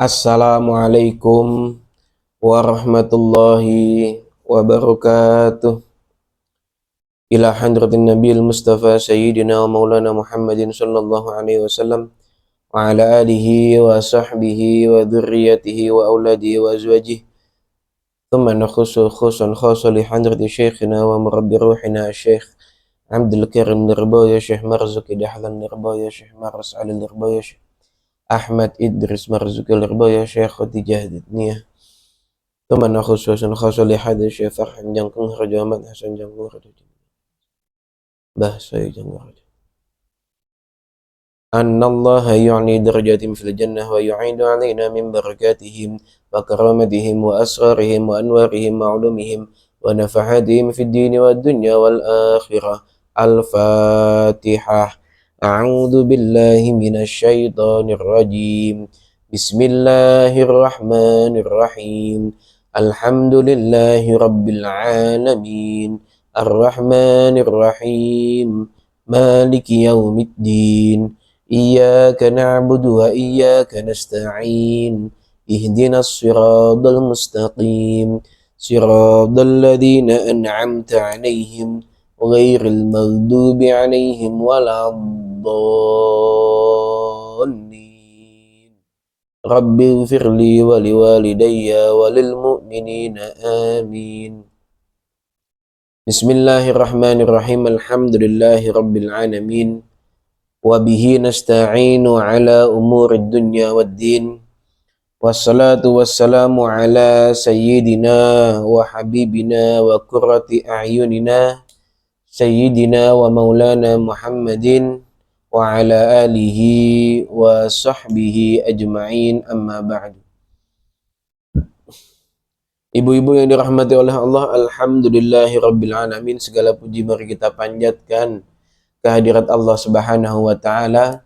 Assalamualaikum warahmatullahi wabarakatuh. Ila hadratin Nabil Mustafa Sayyidina wa Maulana Muhammadin sallallahu alaihi wasallam wa ala alihi wa sahbihi wa dhurriyyatihi wa auladihi wa azwajihi. Thumma nakhusu khusan khasa li hadrati syekhina wa murabbi ruhina Syekh Abdul Karim Nirbaya, Syekh Marzuki Dahlan Nirbaya, Syekh Maras Ali Nirbaya, Syekh Ahmad Idris Marzuki Nirbaya, Syekh Khadijah Ditniyah. Teman khususan khasa li hadis Syekh Farhan Jangkung Raja Ahmad Hasan Jangkung Raja bahasa Jangkung Raja. Anna Allah yu'ni darajatim fil jannah wa yu'idu alaina min barakatihim wa karamatihim wa asrarihim wa anwarihim wa ulumihim wa nafahatihim fid dini wad dunya wal akhirah. Al-Fatihah. A'udzu billahi minasy syaithanir rajim. Bismillahirrahmanirrahim. Alhamdulillahi rabbil alamin. Ar-Rahmanir Rahim. Maliki yaumiddin. Iyyaka na'budu wa iyyaka nasta'in. Ihdinas siratal mustaqim. Siratal ladzina an'amta 'alaihim ghairil maghdubi 'alaihim waladdallin. Rabbighfirli wa liwalidayya wa lil mu'minina amin. Bismillahirrahmanirrahim. Alhamdulillahi rabbil alamin. Wabihi nasta'inu ala umurid dunya waddin. Wassalatu wassalamu ala sayyidina wa habibina wa qurrati a'yunina sayyidina wa maulana Muhammadin wa ala alihi wa sahbihi ajma'in, amma ba'du. Ibu-ibu yang dirahmati oleh Allah, alhamdulillahi rabbil alamin. Segala puji mari kita panjatkan kehadirat Allah Subhanahu wa ta'ala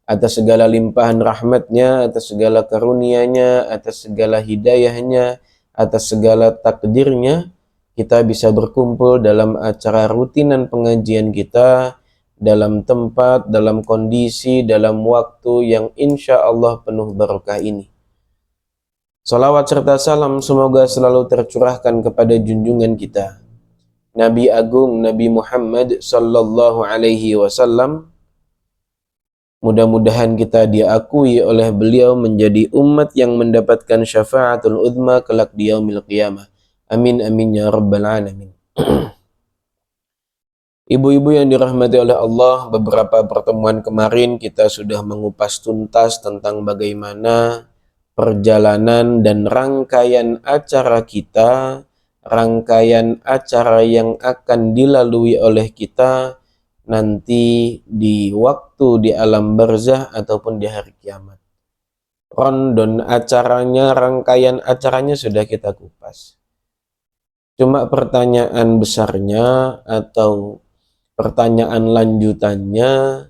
atas segala limpahan rahmatnya, atas segala karunia-Nya, atas segala hidayahnya, atas segala takdirnya. Kita bisa berkumpul dalam acara rutinan pengajian kita, dalam tempat, dalam kondisi, dalam waktu yang insya Allah penuh barokah ini. Salawat serta salam semoga selalu tercurahkan kepada junjungan kita Nabi Agung Nabi Muhammad sallallahu alaihi wasallam. Mudah-mudahan kita diakui oleh beliau menjadi umat yang mendapatkan syafaatul uzma kelak di yaumil qiyamah. Amin amin ya rabbal alamin. Ibu-ibu yang dirahmati oleh Allah, beberapa pertemuan kemarin kita sudah mengupas tuntas tentang bagaimana perjalanan dan rangkaian acara kita, rangkaian acara yang akan dilalui oleh kita nanti di waktu di alam barzah ataupun di hari kiamat. Rondon acaranya, rangkaian acaranya sudah kita kupas. Cuma pertanyaan besarnya atau pertanyaan lanjutannya,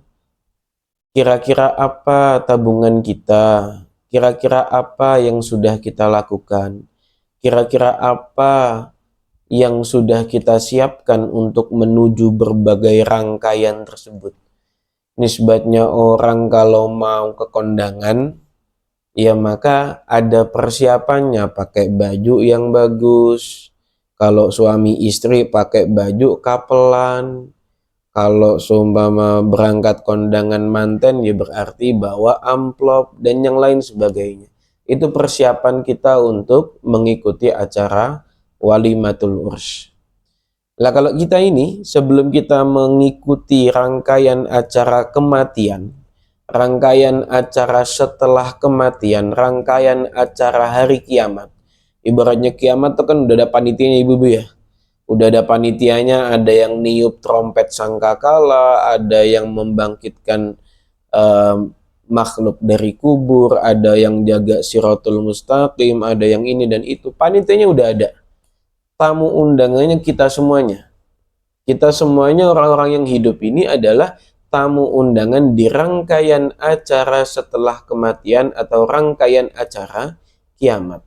kira-kira apa tabungan kita? Kira-kira apa yang sudah kita lakukan? Kira-kira apa yang sudah kita siapkan untuk menuju berbagai rangkaian tersebut? Nisbatnya orang kalau mau ke kondangan, ya maka ada persiapannya, pakai baju yang bagus. Kalau suami istri pakai baju kapelan. Kalau seumpama berangkat kondangan manten, ya berarti bawa amplop dan yang lain sebagainya. Itu persiapan kita untuk mengikuti acara walimatul urs. Lah kalau kita ini sebelum kita mengikuti rangkaian acara kematian, rangkaian acara setelah kematian, rangkaian acara hari kiamat. Ibaratnya kiamat itu kan udah ada panitianya ibu-ibu ya. Udah ada panitianya, ada yang niup trompet sangkakala, ada yang membangkitkan makhluk dari kubur, ada yang jaga Shiratul Mustaqim, ada yang ini dan itu. Panitianya udah ada. Tamu undangannya kita semuanya. Kita semuanya orang-orang yang hidup ini adalah tamu undangan di rangkaian acara setelah kematian atau rangkaian acara kiamat.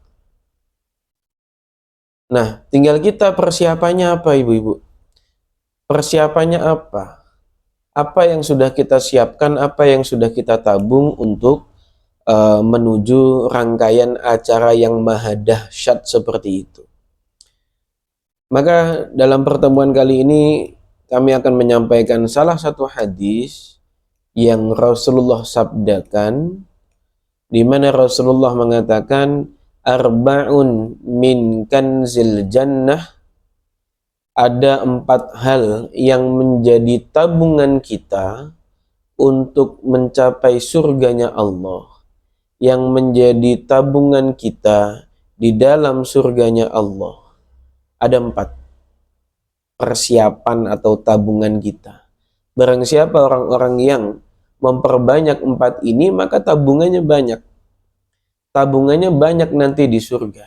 Nah, tinggal kita persiapannya apa ibu-ibu? Persiapannya apa? Apa yang sudah kita siapkan, apa yang sudah kita tabung untuk menuju rangkaian acara yang maha dahsyat seperti itu. Maka dalam pertemuan kali ini kami akan menyampaikan salah satu hadis yang Rasulullah sabdakan, di mana Rasulullah mengatakan arba'un min kanzil jannah, ada 4 hal yang menjadi tabungan kita untuk mencapai surganya Allah, yang menjadi tabungan kita di dalam surganya Allah. Ada 4 persiapan atau tabungan kita. Barang siapa orang-orang yang memperbanyak 4 ini, maka tabungannya banyak. Tabungannya banyak nanti di surga.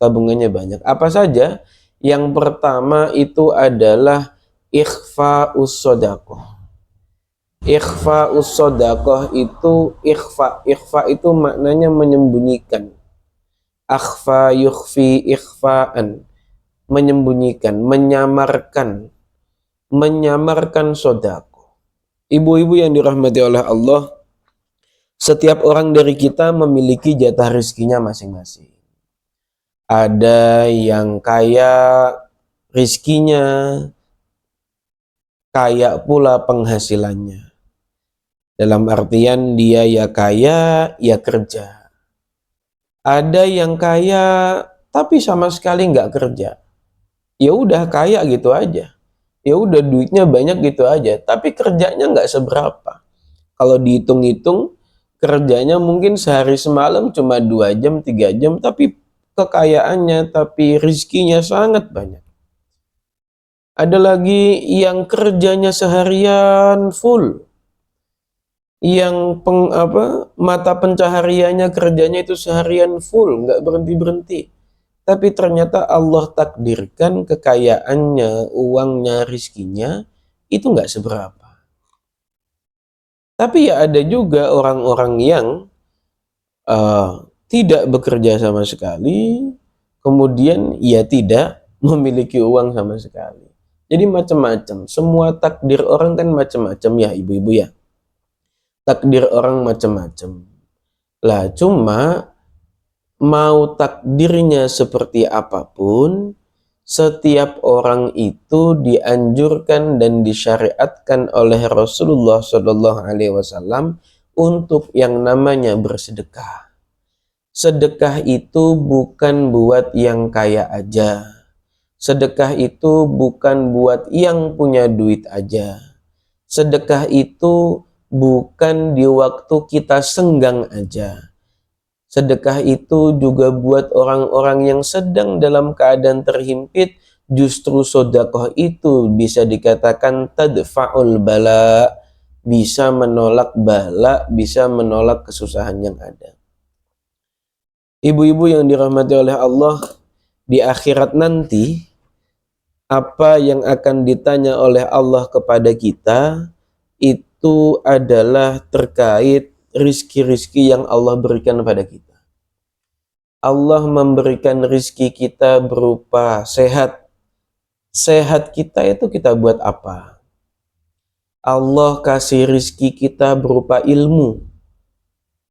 Tabungannya banyak. Apa saja? Yang pertama itu adalah ikhfa'us shadaqah. Ikhfa'us shadaqah itu ikhfa itu maknanya menyembunyikan. Akhfa yukhfi ikhfa'an, menyembunyikan, menyamarkan shadaqah. Ibu-ibu yang dirahmati oleh Allah, setiap orang dari kita memiliki jatah rezekinya masing-masing. Ada yang kaya rizkinya, kaya pula penghasilannya. Dalam artian dia ya kaya, ya kerja. Ada yang kaya tapi sama sekali nggak kerja. Ya udah kaya gitu aja. Ya udah duitnya banyak gitu aja, tapi kerjanya nggak seberapa. Kalau dihitung-hitung, kerjanya mungkin sehari semalam cuma 2 jam, 3 jam, tapi kekayaannya, tapi rizkinya sangat banyak. Ada lagi yang kerjanya seharian full, yang mata pencahariannya kerjanya itu seharian full, nggak berhenti-berhenti. Tapi ternyata Allah takdirkan kekayaannya, uangnya, rizkinya itu nggak seberapa. Tapi ya ada juga orang-orang yang tidak bekerja sama sekali, kemudian ia tidak memiliki uang sama sekali. Jadi macam-macam. Semua takdir orang kan macam-macam ya ibu-ibu ya. Takdir orang macam-macam. Lah cuma mau takdirnya seperti apapun, setiap orang itu dianjurkan dan disyariatkan oleh Rasulullah SAW untuk yang namanya bersedekah. Sedekah itu bukan buat yang kaya aja. Sedekah itu bukan buat yang punya duit aja. Sedekah itu bukan di waktu kita senggang aja. Sedekah itu juga buat orang-orang yang sedang dalam keadaan terhimpit. Justru sedekah itu bisa dikatakan tadfa'ul bala, bisa menolak bala, bisa menolak kesusahan yang ada. Ibu-ibu yang dirahmati oleh Allah, di akhirat nanti apa yang akan ditanya oleh Allah kepada kita itu adalah terkait rizki-rizki yang Allah berikan kepada kita. Allah memberikan rizki kita berupa sehat. Sehat kita itu kita buat apa? Allah kasih rizki kita berupa ilmu.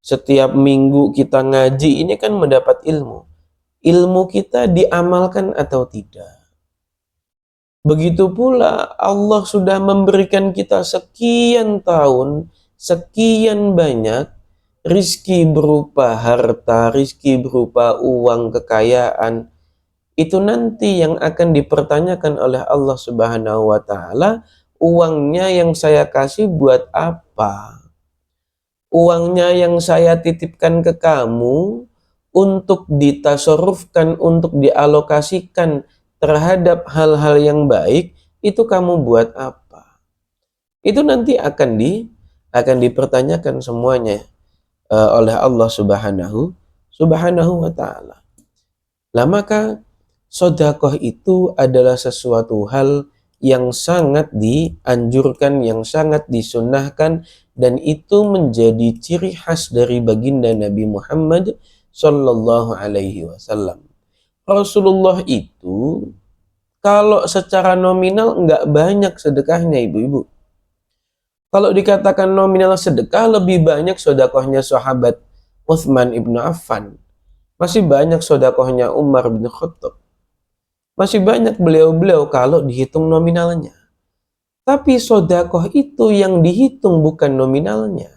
Setiap minggu kita ngaji, ini kan mendapat ilmu. Ilmu kita diamalkan atau tidak? Begitu pula Allah sudah memberikan kita sekian tahun, sekian banyak rizki berupa harta, rizki berupa uang, kekayaan. Itu nanti yang akan dipertanyakan oleh Allah Subhanahu wa Ta'ala. Uangnya yang saya kasih buat apa? Uangnya yang saya titipkan ke kamu untuk ditasarrufkan, untuk dialokasikan terhadap hal-hal yang baik, itu kamu buat apa? Itu nanti akan dipertanyakan semuanya oleh Allah Subhanahu wa Ta'ala. Lah maka sedekah itu adalah sesuatu hal yang sangat dianjurkan, yang sangat disunnahkan, dan itu menjadi ciri khas dari baginda Nabi Muhammad Sallallahu Alaihi Wasallam. Rasulullah itu kalau secara nominal nggak banyak sedekahnya ibu-ibu. Kalau dikatakan nominal sedekah, lebih banyak sedekahnya sahabat Utsman ibnu Affan, masih banyak sedekahnya Umar bin Khattab, masih banyak beliau-beliau kalau dihitung nominalnya. Tapi sedekah itu yang dihitung bukan nominalnya.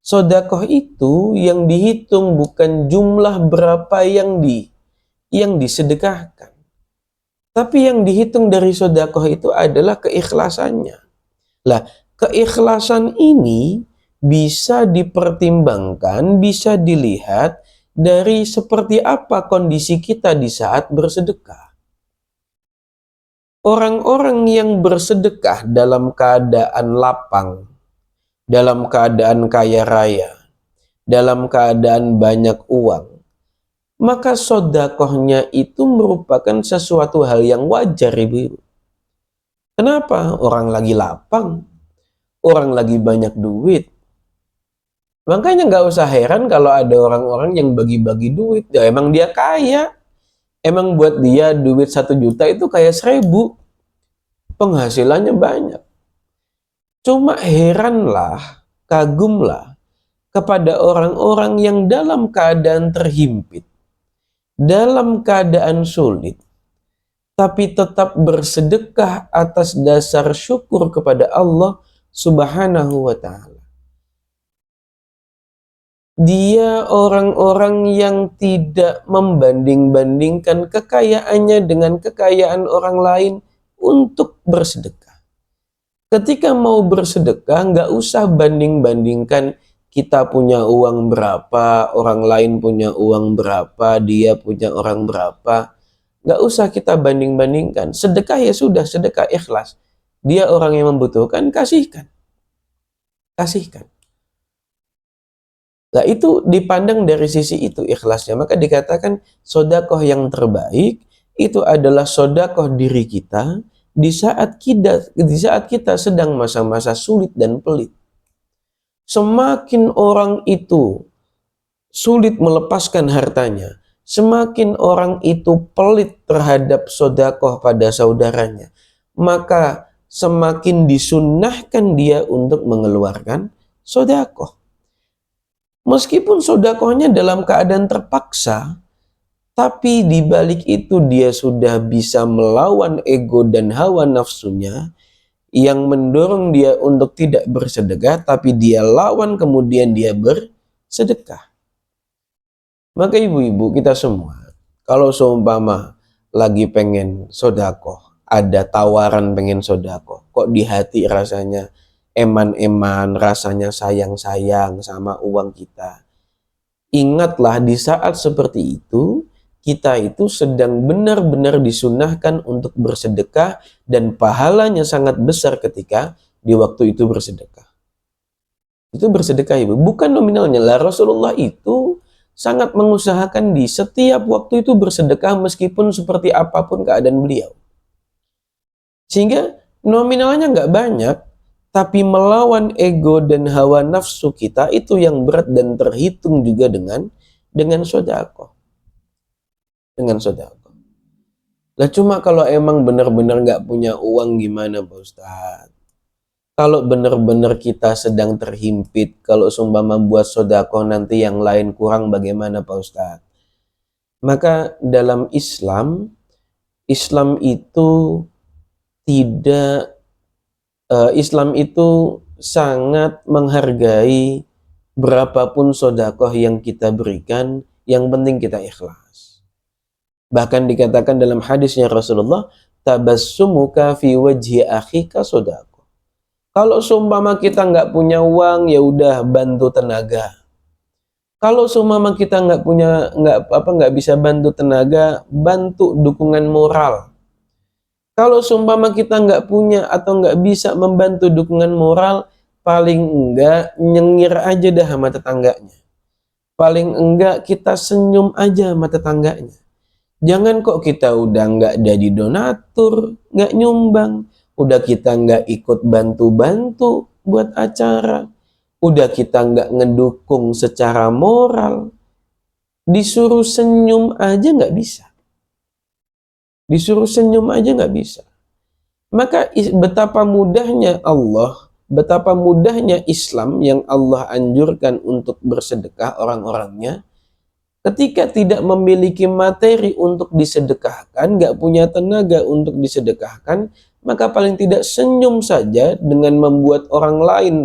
Sedekah itu yang dihitung bukan jumlah berapa yang disedekahkan. Tapi yang dihitung dari sedekah itu adalah keikhlasannya. Lah, keikhlasan ini bisa dipertimbangkan, bisa dilihat dari seperti apa kondisi kita di saat bersedekah. Orang-orang yang bersedekah dalam keadaan lapang, dalam keadaan kaya raya, dalam keadaan banyak uang, maka sedekahnya itu merupakan sesuatu hal yang wajar, Ibu. Kenapa? Orang lagi lapang, orang lagi banyak duit. Makanya nggak usah heran kalau ada orang-orang yang bagi-bagi duit. Ya emang dia kaya. Emang buat dia duit 1 juta itu kayak 1.000. Penghasilannya banyak. Cuma heranlah, kagumlah kepada orang-orang yang dalam keadaan terhimpit, dalam keadaan sulit, tapi tetap bersedekah atas dasar syukur kepada Allah Subhanahu wa Ta'ala. Dia orang-orang yang tidak membanding-bandingkan kekayaannya dengan kekayaan orang lain untuk bersedekah. Ketika mau bersedekah, nggak usah banding-bandingkan kita punya uang berapa, orang lain punya uang berapa, dia punya orang berapa. Nggak usah kita banding-bandingkan. Sedekah ya sudah, sedekah ikhlas. Dia orang yang membutuhkan, kasihkan. Kasihkan. Nah itu dipandang dari sisi itu ikhlasnya. Maka dikatakan sedekah yang terbaik itu adalah sedekah diri kita di saat kita sedang masa-masa sulit dan pelit. Semakin orang itu sulit melepaskan hartanya, semakin orang itu pelit terhadap sedekah pada saudaranya, maka semakin disunnahkan dia untuk mengeluarkan sedekah. Meskipun sedekahnya dalam keadaan terpaksa, tapi di balik itu dia sudah bisa melawan ego dan hawa nafsunya yang mendorong dia untuk tidak bersedekah, tapi dia lawan kemudian dia bersedekah. Maka ibu-ibu kita semua, kalau seumpama lagi pengen sedekah, ada tawaran pengen sedekah, kok di hati rasanya eman-eman, rasanya sayang-sayang sama uang kita. Ingatlah di saat seperti itu, kita itu sedang benar-benar disunahkan untuk bersedekah dan pahalanya sangat besar ketika di waktu itu bersedekah. Itu bersedekah ibu, bukan nominalnya lah. Rasulullah itu sangat mengusahakan di setiap waktu itu bersedekah meskipun seperti apapun keadaan beliau. Sehingga nominalnya nggak banyak, tapi melawan ego dan hawa nafsu kita itu yang berat dan terhitung juga dengan sedekah. Dengan sedekah. Lah cuma kalau emang benar-benar nggak punya uang gimana Pak Ustadz? Kalau benar-benar kita sedang terhimpit, kalau seumpama buat sedekah nanti yang lain kurang bagaimana Pak Ustadz? Maka dalam Islam itu tidak Islam itu sangat menghargai berapapun sedekah yang kita berikan, yang penting kita ikhlas. Bahkan dikatakan dalam hadisnya Rasulullah, tabassumuka fi wajhi akhika sedekah. Kalau seumpama kita nggak punya uang, ya udah bantu tenaga. Kalau seumpama kita nggak bisa bantu tenaga, bantu dukungan moral. Kalau seumpama kita nggak punya atau nggak bisa membantu dukungan moral, paling enggak nyengir aja dah sama tetangganya. Paling enggak kita senyum aja sama tetangganya. Jangan kok kita udah nggak jadi donatur, nggak nyumbang, udah kita nggak ikut bantu-bantu buat acara, udah kita nggak ngedukung secara moral, disuruh senyum aja nggak bisa. Disuruh senyum aja nggak bisa. Maka betapa mudahnya Allah betapa mudahnya Islam yang Allah anjurkan untuk bersedekah orang-orangnya, ketika tidak memiliki materi untuk disedekahkan, gak punya tenaga untuk disedekahkan, maka paling tidak senyum saja dengan membuat orang lain,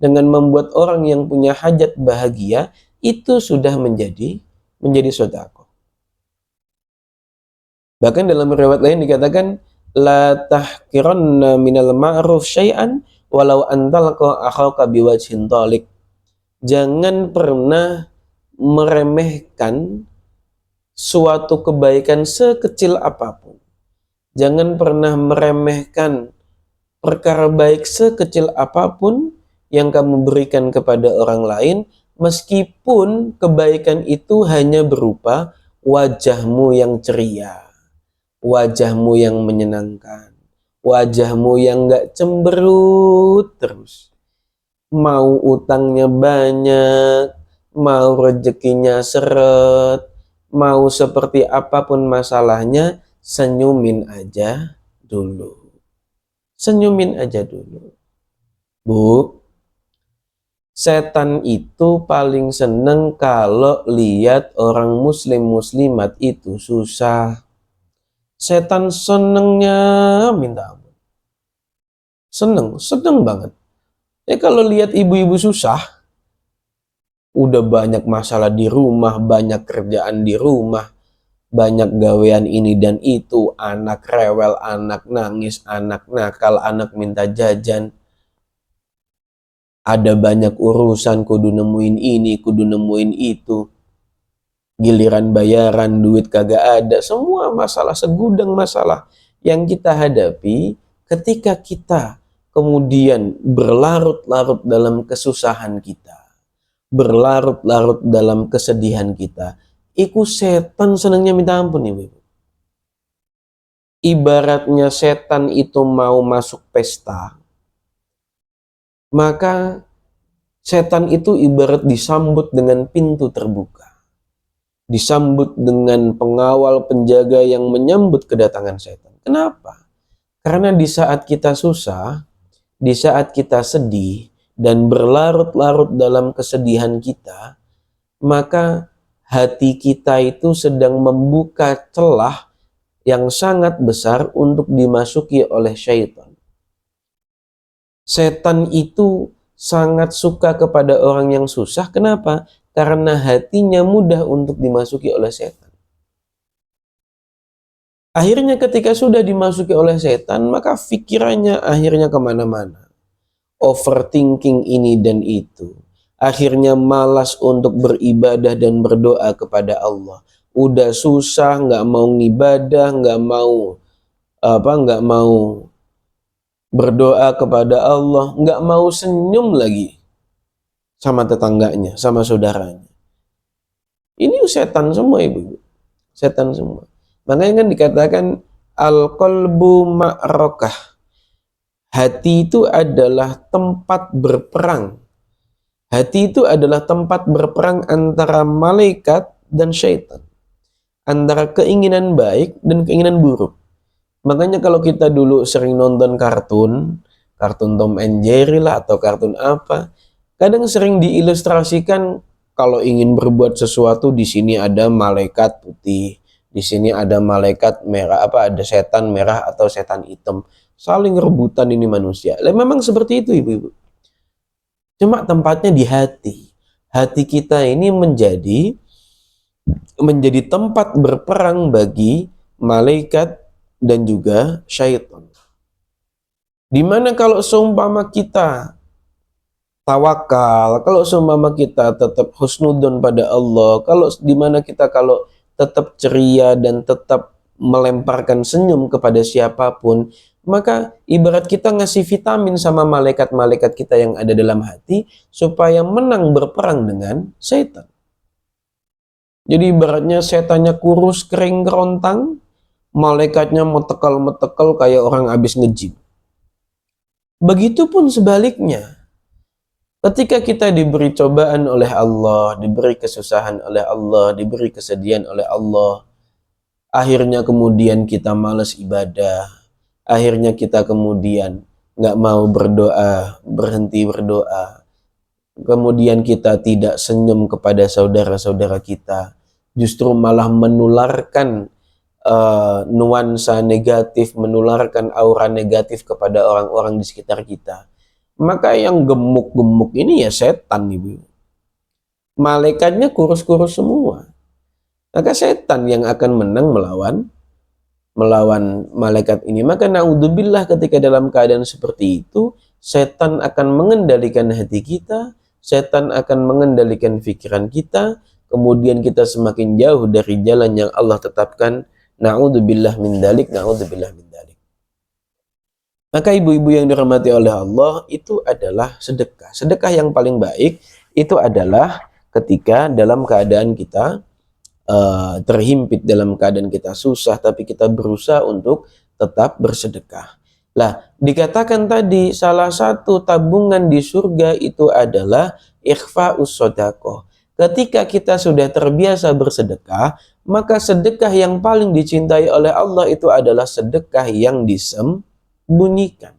dengan membuat orang yang punya hajat bahagia, itu sudah menjadi sedekah. Bahkan dalam riwayat lain dikatakan, la tahqiranna minal ma'ruf syai'an walau antalqa akhaka biwajhin thalik. Jangan pernah meremehkan suatu kebaikan sekecil apapun. Jangan pernah meremehkan perkara baik sekecil apapun yang kamu berikan kepada orang lain, meskipun kebaikan itu hanya berupa wajahmu yang ceria, wajahmu yang menyenangkan, wajahmu yang gak cemberut terus. Mau utangnya banyak, mau rezekinya seret, mau seperti apapun masalahnya, senyumin aja dulu. Senyumin aja dulu. Bu, setan itu paling seneng kalau lihat orang muslim-muslimat itu susah. Setan senengnya minta ampun. Seneng banget. Kalau lihat ibu-ibu susah, udah banyak masalah di rumah, banyak kerjaan di rumah, banyak gawean ini dan itu, anak rewel, anak nangis, anak nakal, anak minta jajan, ada banyak urusan, kudu nemuin ini, kudu nemuin itu, giliran bayaran, duit kagak ada, semua masalah, segudang masalah yang kita hadapi. Ketika kita kemudian berlarut-larut dalam kesusahan kita, berlarut-larut dalam kesedihan kita, iku setan senangnya minta ampun, ibu. Ibaratnya setan itu mau masuk pesta, maka setan itu ibarat disambut dengan pintu terbuka, disambut dengan pengawal penjaga yang menyambut kedatangan setan. Kenapa? Karena di saat kita susah, di saat kita sedih dan berlarut-larut dalam kesedihan kita, maka hati kita itu sedang membuka celah yang sangat besar untuk dimasuki oleh syaitan. Setan itu sangat suka kepada orang yang susah. Kenapa? Karena hatinya mudah untuk dimasuki oleh setan. Akhirnya ketika sudah dimasuki oleh setan, maka pikirannya akhirnya kemana-mana. Overthinking ini dan itu. Akhirnya malas untuk beribadah dan berdoa kepada Allah. Udah susah, nggak mau ngibadah, nggak mau berdoa kepada Allah, nggak mau senyum lagi sama tetangganya, sama saudaranya. Ini setan semua, ibu, setan semua. Makanya kan dikatakan al-qalbu ma'rakah. Hati itu adalah tempat berperang. Hati itu adalah tempat berperang antara malaikat dan syaitan, antara keinginan baik dan keinginan buruk. Makanya kalau kita dulu sering nonton kartun Tom and Jerry lah atau kartun apa, kadang sering diilustrasikan kalau ingin berbuat sesuatu, di sini ada malaikat putih, di sini ada malaikat merah, ada setan merah atau setan hitam, saling rebutan ini manusia. Memang seperti itu, ibu-ibu. Cuma tempatnya di hati. Hati kita ini menjadi tempat berperang bagi malaikat dan juga syaitan. Dimana kalau seumpama kita tawakal, kalau seumpama kita tetap husnudon pada Allah, kalau dimana kita kalau tetap ceria dan tetap melemparkan senyum kepada siapapun, maka ibarat kita ngasih vitamin sama malaikat-malaikat kita yang ada dalam hati supaya menang berperang dengan setan. Jadi ibaratnya setannya kurus, kering, kerontang, malaikatnya metekal-metekal kayak orang habis nge-gym. Begitupun sebaliknya. Ketika kita diberi cobaan oleh Allah, diberi kesusahan oleh Allah, diberi kesedihan oleh Allah, akhirnya kemudian kita malas ibadah, akhirnya kita kemudian nggak mau berdoa, berhenti berdoa, kemudian kita tidak senyum kepada saudara-saudara kita, justru malah menularkan nuansa negatif, menularkan aura negatif kepada orang-orang di sekitar kita, maka yang gemuk-gemuk ini ya setan, Ibu. Malaikatnya kurus-kurus semua. Maka setan yang akan menang melawan malaikat ini. Maka naudzubillah, ketika dalam keadaan seperti itu, setan akan mengendalikan hati kita, setan akan mengendalikan pikiran kita, kemudian kita semakin jauh dari jalan yang Allah tetapkan. Naudzubillah min dzalik, naudzubillah min dzalik. Maka ibu-ibu yang dirahmati oleh Allah, itu adalah sedekah. Sedekah yang paling baik itu adalah ketika dalam keadaan kita terhimpit, dalam keadaan kita susah, tapi kita berusaha untuk tetap bersedekah. Lah, dikatakan tadi salah satu tabungan di surga itu adalah ikhfa'us shadaqah. Ketika kita sudah terbiasa bersedekah, maka sedekah yang paling dicintai oleh Allah itu adalah sedekah yang disembunyikan.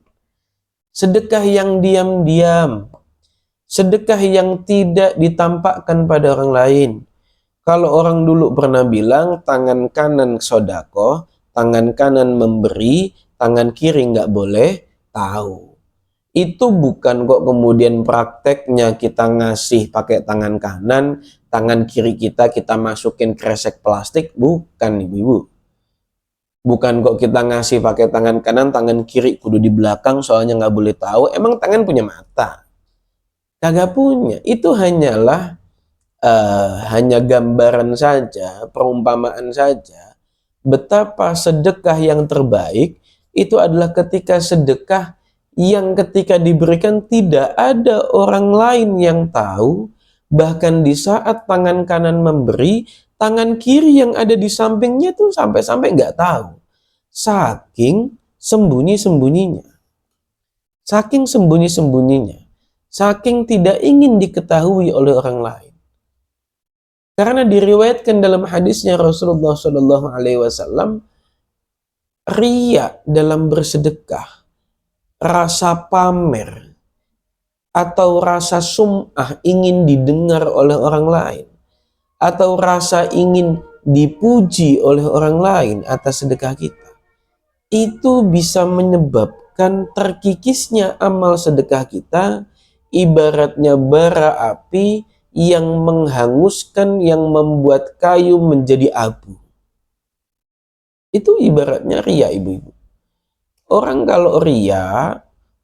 Sedekah yang diam-diam. Sedekah yang tidak ditampakkan pada orang lain. Kalau orang dulu pernah bilang tangan kanan sodako, tangan kanan memberi, tangan kiri nggak boleh tahu. Itu bukan kok kemudian prakteknya kita ngasih pakai tangan kanan, tangan kiri kita masukin kresek plastik, bukan ibu-ibu. Bukan kok kita ngasih pakai tangan kanan, tangan kiri kudu di belakang soalnya nggak boleh tahu. Emang tangan punya mata? Kagak punya. Itu hanyalah hanya gambaran saja, perumpamaan saja, betapa sedekah yang terbaik itu adalah ketika sedekah yang ketika diberikan tidak ada orang lain yang tahu, bahkan di saat tangan kanan memberi, tangan kiri yang ada di sampingnya tuh sampai-sampai nggak tahu. Saking sembunyi-sembunyinya. Saking sembunyi-sembunyinya. Saking tidak ingin diketahui oleh orang lain. Karena diriwayatkan dalam hadisnya Rasulullah SAW, riya dalam bersedekah, rasa pamer, atau rasa sum'ah ingin didengar oleh orang lain, atau rasa ingin dipuji oleh orang lain atas sedekah kita, itu bisa menyebabkan terkikisnya amal sedekah kita, ibaratnya bara api yang menghanguskan, yang membuat kayu menjadi abu. Itu ibaratnya riya, ibu-ibu. Orang kalau riya,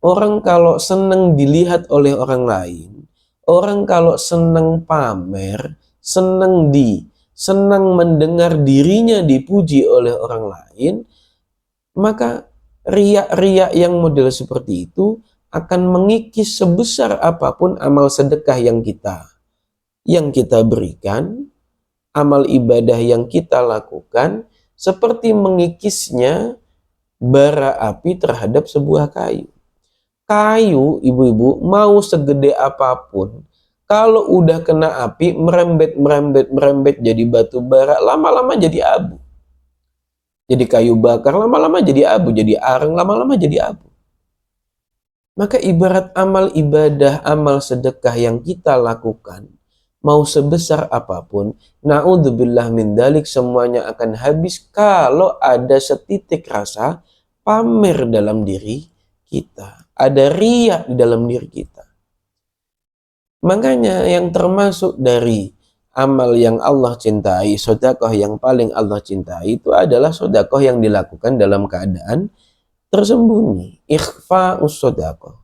orang kalau senang dilihat oleh orang lain, orang kalau senang pamer, senang mendengar dirinya dipuji oleh orang lain, maka riya-riya yang model seperti itu akan mengikis sebesar apapun amal sedekah yang kita berikan, amal ibadah yang kita lakukan, seperti mengikisnya bara api terhadap sebuah kayu. Kayu, ibu-ibu, mau segede apapun, kalau udah kena api, merembet jadi batu bara, lama-lama jadi abu. Jadi kayu bakar, lama-lama jadi abu, jadi arang, lama-lama jadi abu. Maka ibarat amal ibadah, amal sedekah yang kita lakukan, mau sebesar apapun, naudzubillah min dzalik, semuanya akan habis kalau ada setitik rasa pamer dalam diri kita. Ada riya di dalam diri kita. Makanya yang termasuk dari amal yang Allah cintai, sedekah yang paling Allah cintai itu adalah sedekah yang dilakukan dalam keadaan tersembunyi. Ikhfa'us sedekah.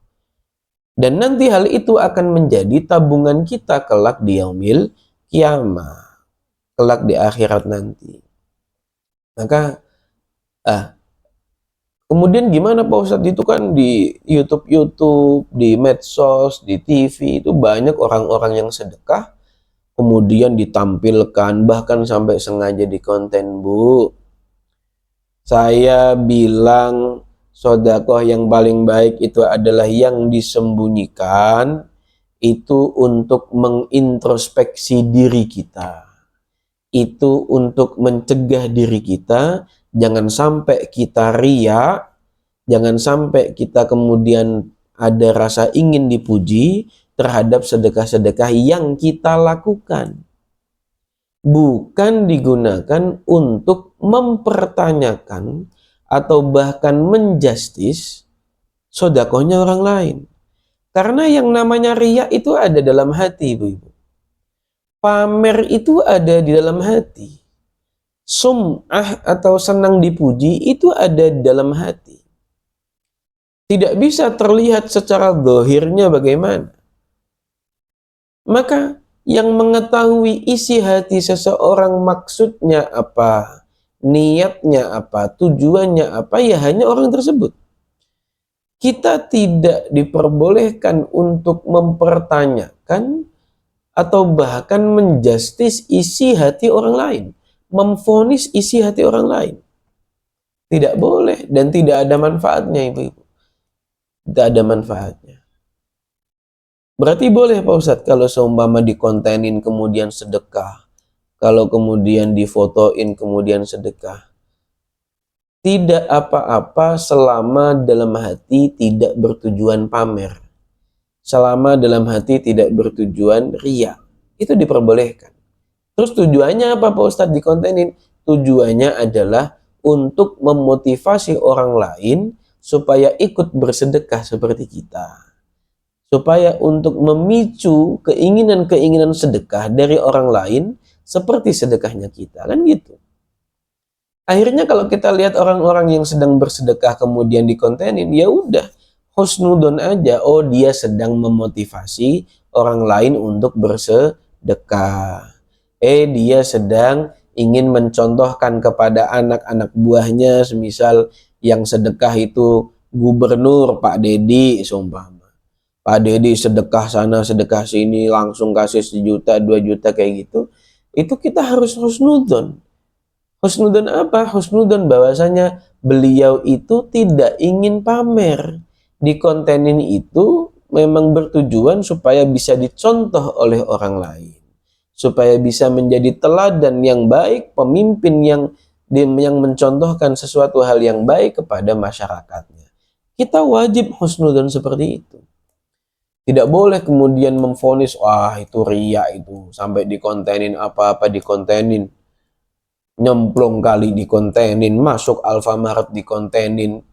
Dan nanti hal itu akan menjadi tabungan kita kelak di yaumil kiamah, kelak di akhirat nanti. Maka kemudian gimana Pak Ustadz, itu kan di YouTube, di medsos, di TV itu banyak orang-orang yang sedekah kemudian ditampilkan, bahkan sampai sengaja di konten, Bu. Saya bilang sedekah yang paling baik itu adalah yang disembunyikan, itu untuk mengintrospeksi diri kita. Itu untuk mencegah diri kita, jangan sampai kita riya, Jangan sampai kita kemudian ada rasa ingin dipuji terhadap sedekah-sedekah yang kita lakukan. Bukan digunakan untuk mempertanyakan atau bahkan menjustis sedekahnya orang lain. Karena yang namanya riya itu ada dalam hati, Ibu-ibu. Pamer itu ada di dalam hati. Sum'ah atau senang dipuji itu ada di dalam hati. Tidak bisa terlihat secara zahirnya bagaimana. Maka yang mengetahui isi hati seseorang maksudnya apa, niatnya apa, tujuannya apa, ya hanya orang tersebut. Kita tidak diperbolehkan untuk mempertanyakan atau bahkan menjustis isi hati orang lain, memvonis isi hati orang lain. Tidak boleh dan tidak ada manfaatnya, Ibu-ibu. Tidak ada manfaatnya. Berarti boleh Pak Ustadz kalau seumpama dikontenin kemudian sedekah, kalau kemudian difotoin kemudian sedekah. Tidak apa-apa selama dalam hati tidak bertujuan pamer. Selama dalam hati tidak bertujuan riya. Itu diperbolehkan. Terus tujuannya apa Pak Ustadz dikontenin? Tujuannya adalah untuk memotivasi orang lain supaya ikut bersedekah seperti kita. Supaya untuk memicu keinginan-keinginan sedekah dari orang lain seperti sedekahnya kita, kan gitu. Akhirnya kalau kita lihat orang-orang yang sedang bersedekah kemudian dikontenin, ya udah husnudon aja, oh dia sedang memotivasi orang lain untuk bersedekah. Dia sedang ingin mencontohkan kepada anak-anak buahnya, semisal yang sedekah itu gubernur Pak Dedi sumpah. Pak Dedi sedekah sana, sedekah sini, langsung kasih 1 juta, 2 juta kayak gitu. Itu kita harus husnudon. Husnudon apa? Husnudon bahwasanya beliau itu tidak ingin pamer. Di kontenin itu memang bertujuan supaya bisa dicontoh oleh orang lain. Supaya bisa menjadi teladan yang baik, pemimpin yang mencontohkan sesuatu hal yang baik kepada masyarakatnya. Kita wajib husnudon seperti itu. Tidak boleh kemudian memvonis, wah itu riya itu, sampai dikontenin apa-apa dikontenin, nyemplung kali dikontenin, masuk Alfamart dikontenin,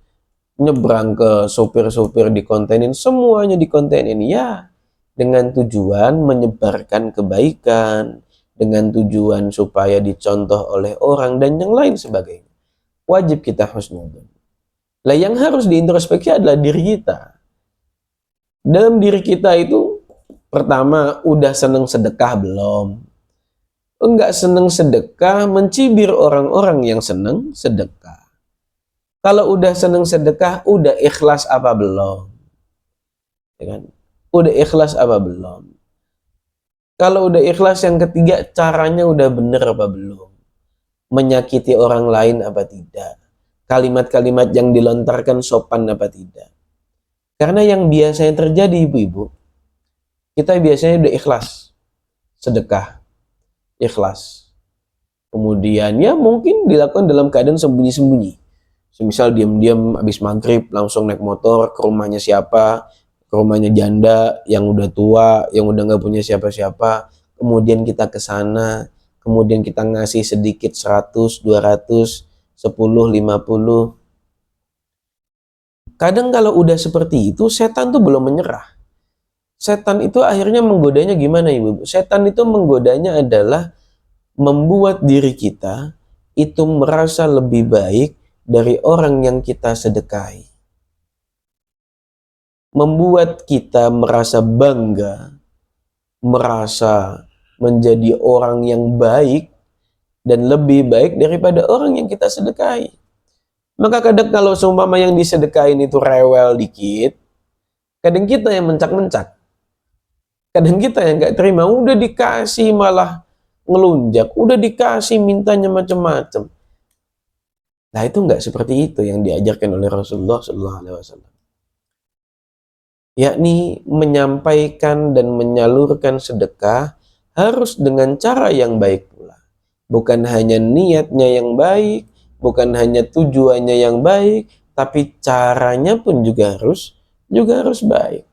nyebrang ke sopir-sopir dikontenin, semuanya dikontenin, ya dengan tujuan menyebarkan kebaikan, dengan tujuan supaya dicontoh oleh orang dan yang lain sebagainya. Wajib kita husnudon. Lah yang harus diintrospeksi adalah diri kita. Dalam diri kita itu, pertama, udah seneng sedekah belum? Enggak seneng sedekah, mencibir orang-orang yang seneng sedekah. Kalau udah seneng sedekah, udah ikhlas apa belum? Ya kan? Udah ikhlas apa belum? Kalau udah ikhlas, yang ketiga, caranya udah bener apa belum? Menyakiti orang lain apa tidak? Kalimat-kalimat yang dilontarkan sopan apa tidak? Karena yang biasanya terjadi, ibu-ibu, kita biasanya udah ikhlas, sedekah, ikhlas. Kemudian ya mungkin dilakukan dalam keadaan sembunyi-sembunyi. Semisal diam-diam habis maghrib langsung naik motor ke rumahnya siapa, ke rumahnya janda yang udah tua, yang udah nggak punya siapa-siapa. Kemudian kita ke sana, kemudian kita ngasih sedikit 100, 200, 10, 50. Kadang kalau udah seperti itu, setan tuh belum menyerah. Setan itu akhirnya menggodanya gimana, Ibu? Setan itu menggodanya adalah membuat diri kita itu merasa lebih baik dari orang yang kita sedekahi. Membuat kita merasa bangga, merasa menjadi orang yang baik dan lebih baik daripada orang yang kita sedekahi. Maka kadang kalau seumpama yang disedekahin itu rewel dikit, kadang kita yang mencak-mencak. Kadang kita yang gak terima, udah dikasih malah ngelunjak, udah dikasih mintanya macam-macam. Nah itu gak seperti itu yang diajarkan oleh Rasulullah SAW. Yakni menyampaikan dan menyalurkan sedekah harus dengan cara yang baik pula. Bukan hanya niatnya yang baik, bukan hanya tujuannya yang baik, tapi caranya pun juga harus baik.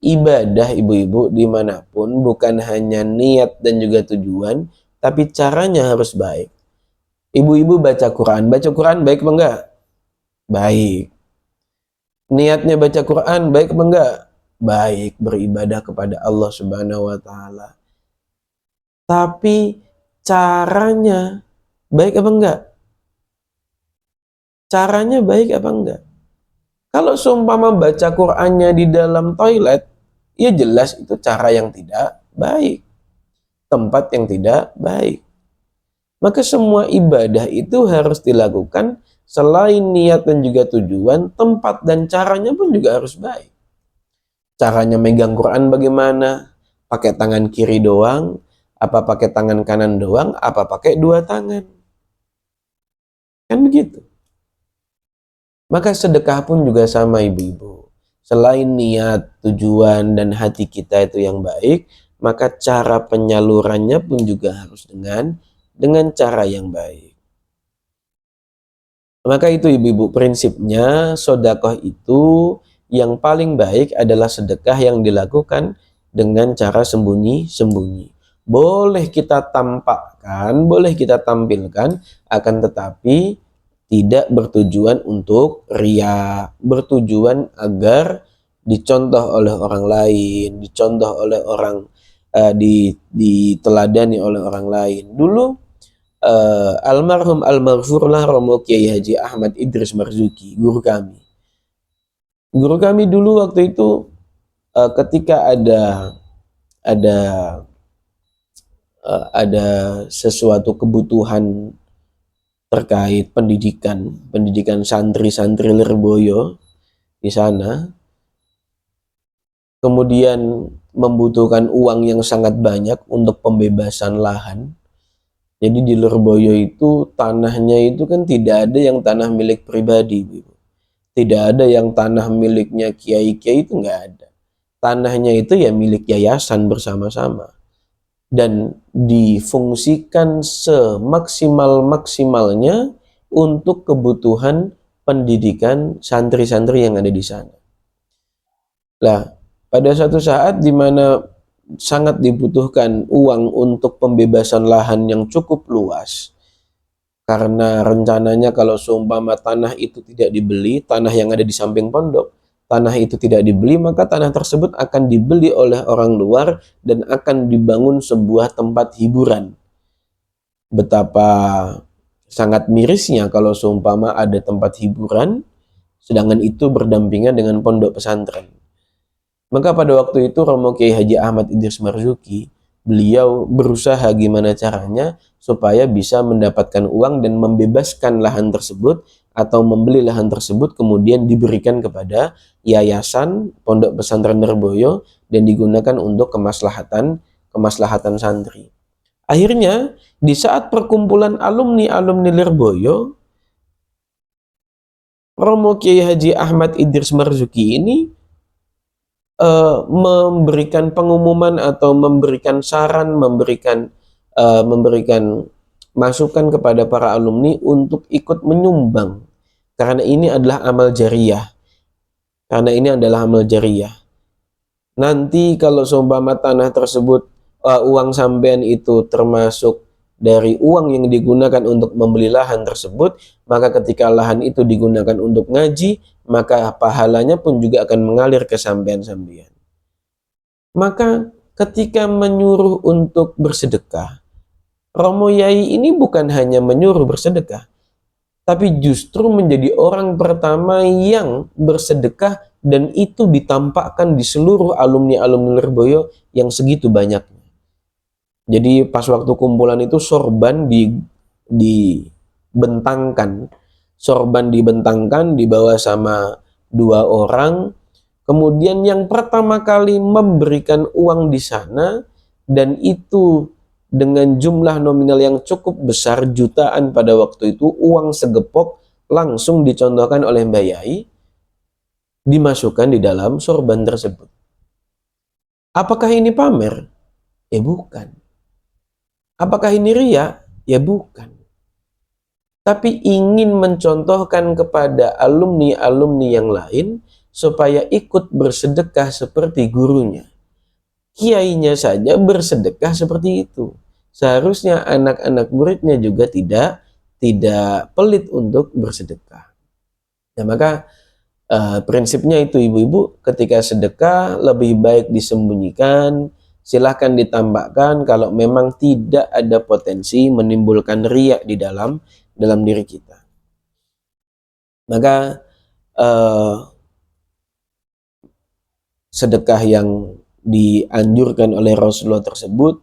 Ibadah ibu-ibu dimanapun bukan hanya niat dan juga tujuan, tapi caranya harus baik. Ibu-ibu baca Quran baik apa enggak? Baik. Niatnya baca Quran baik apa enggak? Baik, beribadah kepada Allah Subhanahu wa taala. Tapi caranya baik apa enggak? Caranya baik apa enggak? Kalau seumpama baca Qur'annya di dalam toilet, ya jelas itu cara yang tidak baik, tempat yang tidak baik. Maka semua ibadah itu harus dilakukan selain niat dan juga tujuan, tempat dan caranya pun juga harus baik. Caranya megang Quran bagaimana? Pakai tangan kiri doang? Apa pakai tangan kanan doang? Apa pakai dua tangan? Kan begitu. Maka sedekah pun juga sama ibu-ibu. Selain niat, tujuan, dan hati kita itu yang baik, maka cara penyalurannya pun juga harus dengan cara yang baik. Maka itu ibu-ibu prinsipnya, sedekah itu yang paling baik adalah sedekah yang dilakukan dengan cara sembunyi-sembunyi. Boleh kita tampakkan, boleh kita tampilkan, akan tetapi tidak bertujuan untuk ria, bertujuan agar dicontoh oleh orang lain, dicontoh oleh orang, diteladani oleh orang lain. Dulu almarhum almarfurlah Romo Kiai Haji Ahmad Idris Marzuki, guru kami. Guru kami dulu waktu itu ketika ada ada sesuatu kebutuhan terkait pendidikan santri-santri Lirboyo di sana, kemudian membutuhkan uang yang sangat banyak untuk pembebasan lahan. Jadi di Lirboyo itu tanahnya itu kan tidak ada yang tanah milik pribadi, tidak ada yang tanah miliknya kiai-kiai, itu nggak ada. Tanahnya itu ya milik yayasan bersama-sama dan difungsikan semaksimal-maksimalnya untuk kebutuhan pendidikan santri-santri yang ada di sana. Lah, pada suatu saat di mana sangat dibutuhkan uang untuk pembebasan lahan yang cukup luas, karena rencananya kalau seumpama tanah itu tidak dibeli, tanah yang ada di samping pondok, tanah itu tidak dibeli, maka tanah tersebut akan dibeli oleh orang luar dan akan dibangun sebuah tempat hiburan. Betapa sangat mirisnya kalau seumpama ada tempat hiburan, sedangkan itu berdampingan dengan pondok pesantren. Maka pada waktu itu Romo Kiai Haji Ahmad Idris Marzuki, beliau berusaha gimana caranya supaya bisa mendapatkan uang dan membebaskan lahan tersebut atau membeli lahan tersebut kemudian diberikan kepada yayasan Pondok Pesantren Lirboyo dan digunakan untuk kemaslahatan santri. Akhirnya di saat perkumpulan alumni Lirboyo, Romo Kiai Haji Ahmad Idris Marzuki ini memberikan pengumuman atau memberikan saran, memberikan masukan kepada para alumni untuk ikut menyumbang, karena ini adalah amal jariyah. Nanti kalau seumpama tanah tersebut, uang sampean itu termasuk dari uang yang digunakan untuk membeli lahan tersebut, maka ketika lahan itu digunakan untuk ngaji, maka pahalanya pun juga akan mengalir ke sampean-sampean. Maka ketika menyuruh untuk bersedekah, Romo Yai ini bukan hanya menyuruh bersedekah, tapi justru menjadi orang pertama yang bersedekah dan itu ditampakkan di seluruh alumni Lirboyo yang segitu banyaknya. Jadi pas waktu kumpulan itu sorban dibentangkan dibawa sama 2 orang. Kemudian yang pertama kali memberikan uang di sana, dan itu dengan jumlah nominal yang cukup besar, jutaan pada waktu itu, uang segepok langsung dicontohkan oleh Mbak Yai, dimasukkan di dalam sorban tersebut. Apakah ini pamer? Ya bukan. Apakah ini riya? Ya bukan. tapi ingin mencontohkan kepada alumni-alumni yang lain supaya ikut bersedekah seperti gurunya. Kiainya saja bersedekah seperti itu. Seharusnya anak-anak muridnya juga tidak pelit untuk bersedekah. Nah, maka prinsipnya itu ibu-ibu, ketika sedekah lebih baik disembunyikan, silahkan ditambahkan kalau memang tidak ada potensi menimbulkan riya di dalam diri kita. Maka sedekah yang dianjurkan oleh Rasulullah tersebut,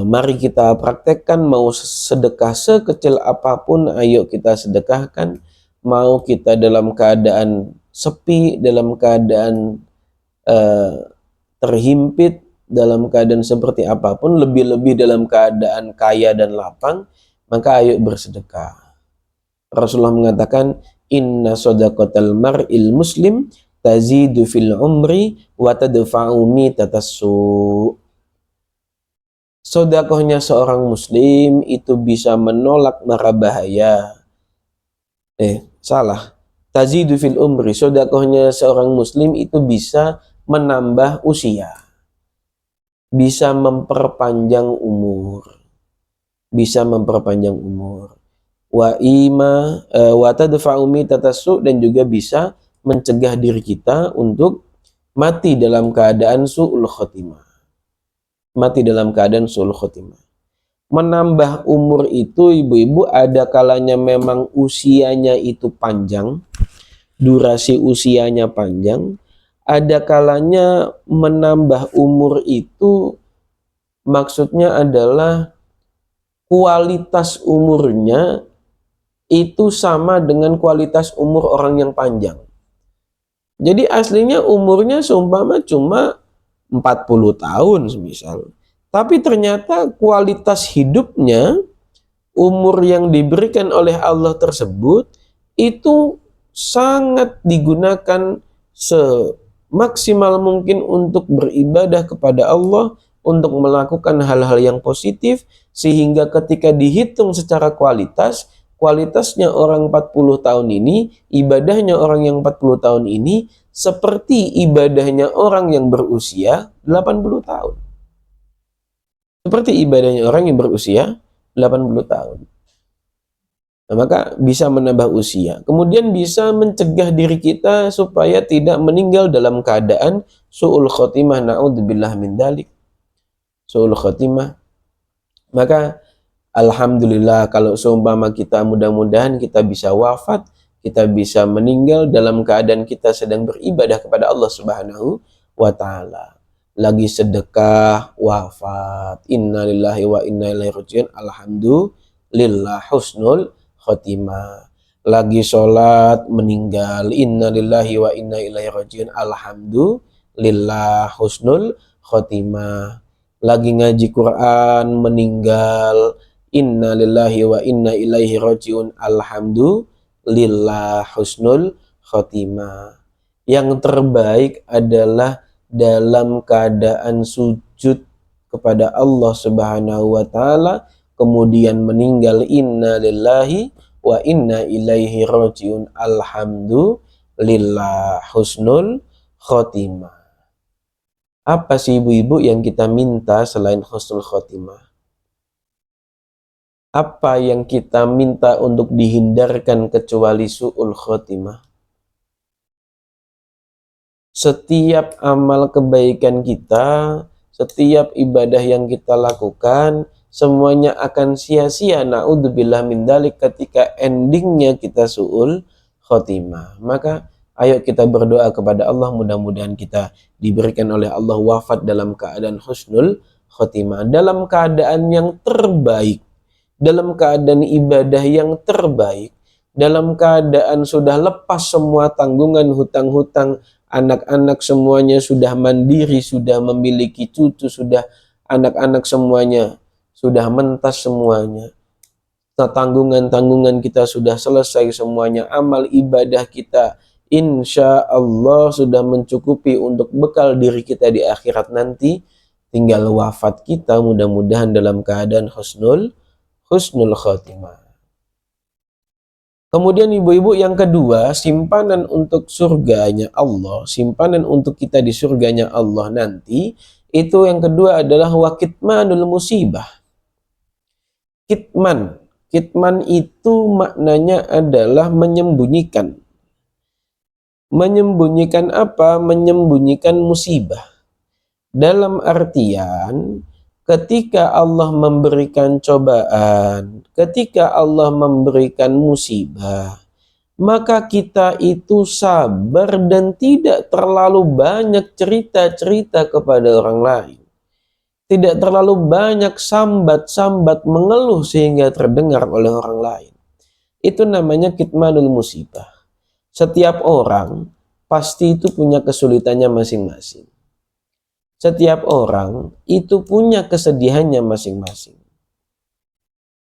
mari kita praktekkan. Mau sedekah sekecil apapun, ayo kita sedekahkan. Mau kita dalam keadaan sepi, dalam keadaan terhimpit, dalam keadaan seperti apapun, lebih-lebih dalam keadaan kaya dan lapang, maka ayo bersedekah. Rasulullah mengatakan, inna shadaqatal mar'il muslim tazidu fil umri wa tadfa'u mitatsu. Sedekahnya seorang muslim itu bisa menolak mara bahaya. Tazidu fil umri, sedekahnya seorang muslim itu bisa menambah usia, bisa memperpanjang umur, wa tadfa'u mitatsu, dan juga bisa mencegah diri kita untuk mati dalam keadaan su'ul khotimah. Menambah umur itu ibu-ibu ada kalanya memang usianya itu panjang, durasi usianya panjang. Ada kalanya menambah umur itu maksudnya adalah kualitas umurnya itu sama dengan kualitas umur orang yang panjang. Jadi aslinya umurnya seumpama cuma 40 tahun semisal. Tapi ternyata kualitas hidupnya, umur yang diberikan oleh Allah tersebut itu sangat digunakan semaksimal mungkin untuk beribadah kepada Allah, untuk melakukan hal-hal yang positif, sehingga ketika dihitung secara kualitasnya orang 40 tahun ini, ibadahnya orang yang 40 tahun ini seperti ibadahnya orang yang berusia 80 tahun. Seperti ibadahnya orang yang berusia 80 tahun. Nah, maka bisa menambah usia. Kemudian bisa mencegah diri kita supaya tidak meninggal dalam keadaan su'ul khotimah, na'udzubillah min dzalik. Su'ul khotimah. Maka alhamdulillah kalau seumpama kita mudah-mudahan kita bisa wafat, kita bisa meninggal dalam keadaan kita sedang beribadah kepada Allah Subhanahu wa ta'ala. Lagi sedekah, wafat, innalillahi wa inna ilaihi rajiun, alhamdulillah husnul khotimah. Lagi sholat, meninggal, innalillahi wa inna ilaihi rajiun, alhamdulillah husnul khotimah. Lagi ngaji Quran, meninggal, innalillahi wa inna ilaihi rajiun, alhamdulillah husnul khotimah. Yang terbaik adalah dalam keadaan sujud kepada Allah Subhanahu wa ta'ala, kemudian meninggal, innalillahi wa inna ilaihi rajiun, alhamdulillah husnul khotimah. Apa sih ibu-ibu yang kita minta selain husnul khotimah? Apa yang kita minta untuk dihindarkan kecuali su'ul khotimah? Setiap amal kebaikan kita, setiap ibadah yang kita lakukan, semuanya akan sia-sia, na'udzubillah min dzalik, ketika endingnya kita su'ul khotimah. Maka ayo kita berdoa kepada Allah, mudah-mudahan kita diberikan oleh Allah wafat dalam keadaan husnul khotimah, dalam keadaan yang terbaik, dalam keadaan ibadah yang terbaik, dalam keadaan sudah lepas semua tanggungan hutang-hutang, anak-anak semuanya sudah mandiri, sudah memiliki cucu, sudah anak-anak semuanya sudah mentas semuanya. Tanggungan-tanggungan kita sudah selesai semuanya, amal ibadah kita insya Allah sudah mencukupi untuk bekal diri kita di akhirat nanti. Tinggal wafat kita mudah-mudahan dalam keadaan husnul khotimah. Kemudian ibu-ibu yang kedua, simpanan untuk surganya Allah, simpanan untuk kita di surganya Allah nanti, itu yang kedua adalah wa kitmanul musibah. Kitman. Kitman itu maknanya adalah menyembunyikan. Menyembunyikan apa? Menyembunyikan musibah. Dalam artian, ketika Allah memberikan cobaan, ketika Allah memberikan musibah, maka kita itu sabar dan tidak terlalu banyak cerita-cerita kepada orang lain. Tidak terlalu banyak sambat-sambat mengeluh sehingga terdengar oleh orang lain. Itu namanya kitmanul musibah. Setiap orang pasti itu punya kesulitannya masing-masing. Setiap orang itu punya kesedihannya masing-masing.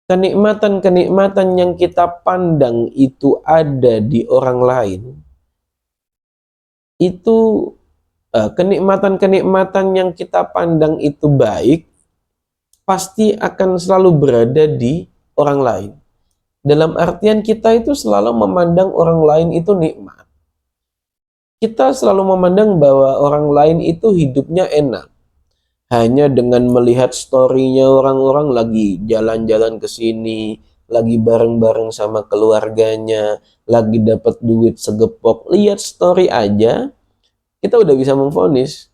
Kenikmatan-kenikmatan yang kita pandang itu ada di orang lain, itu kenikmatan-kenikmatan yang kita pandang itu baik, pasti akan selalu berada di orang lain. Dalam artian kita itu selalu memandang orang lain itu nikmat. Kita selalu memandang bahwa orang lain itu hidupnya enak. Hanya dengan melihat story-nya orang-orang lagi jalan-jalan ke sini, lagi bareng-bareng sama keluarganya, lagi dapat duit segepok, lihat story aja, kita udah bisa memvonis.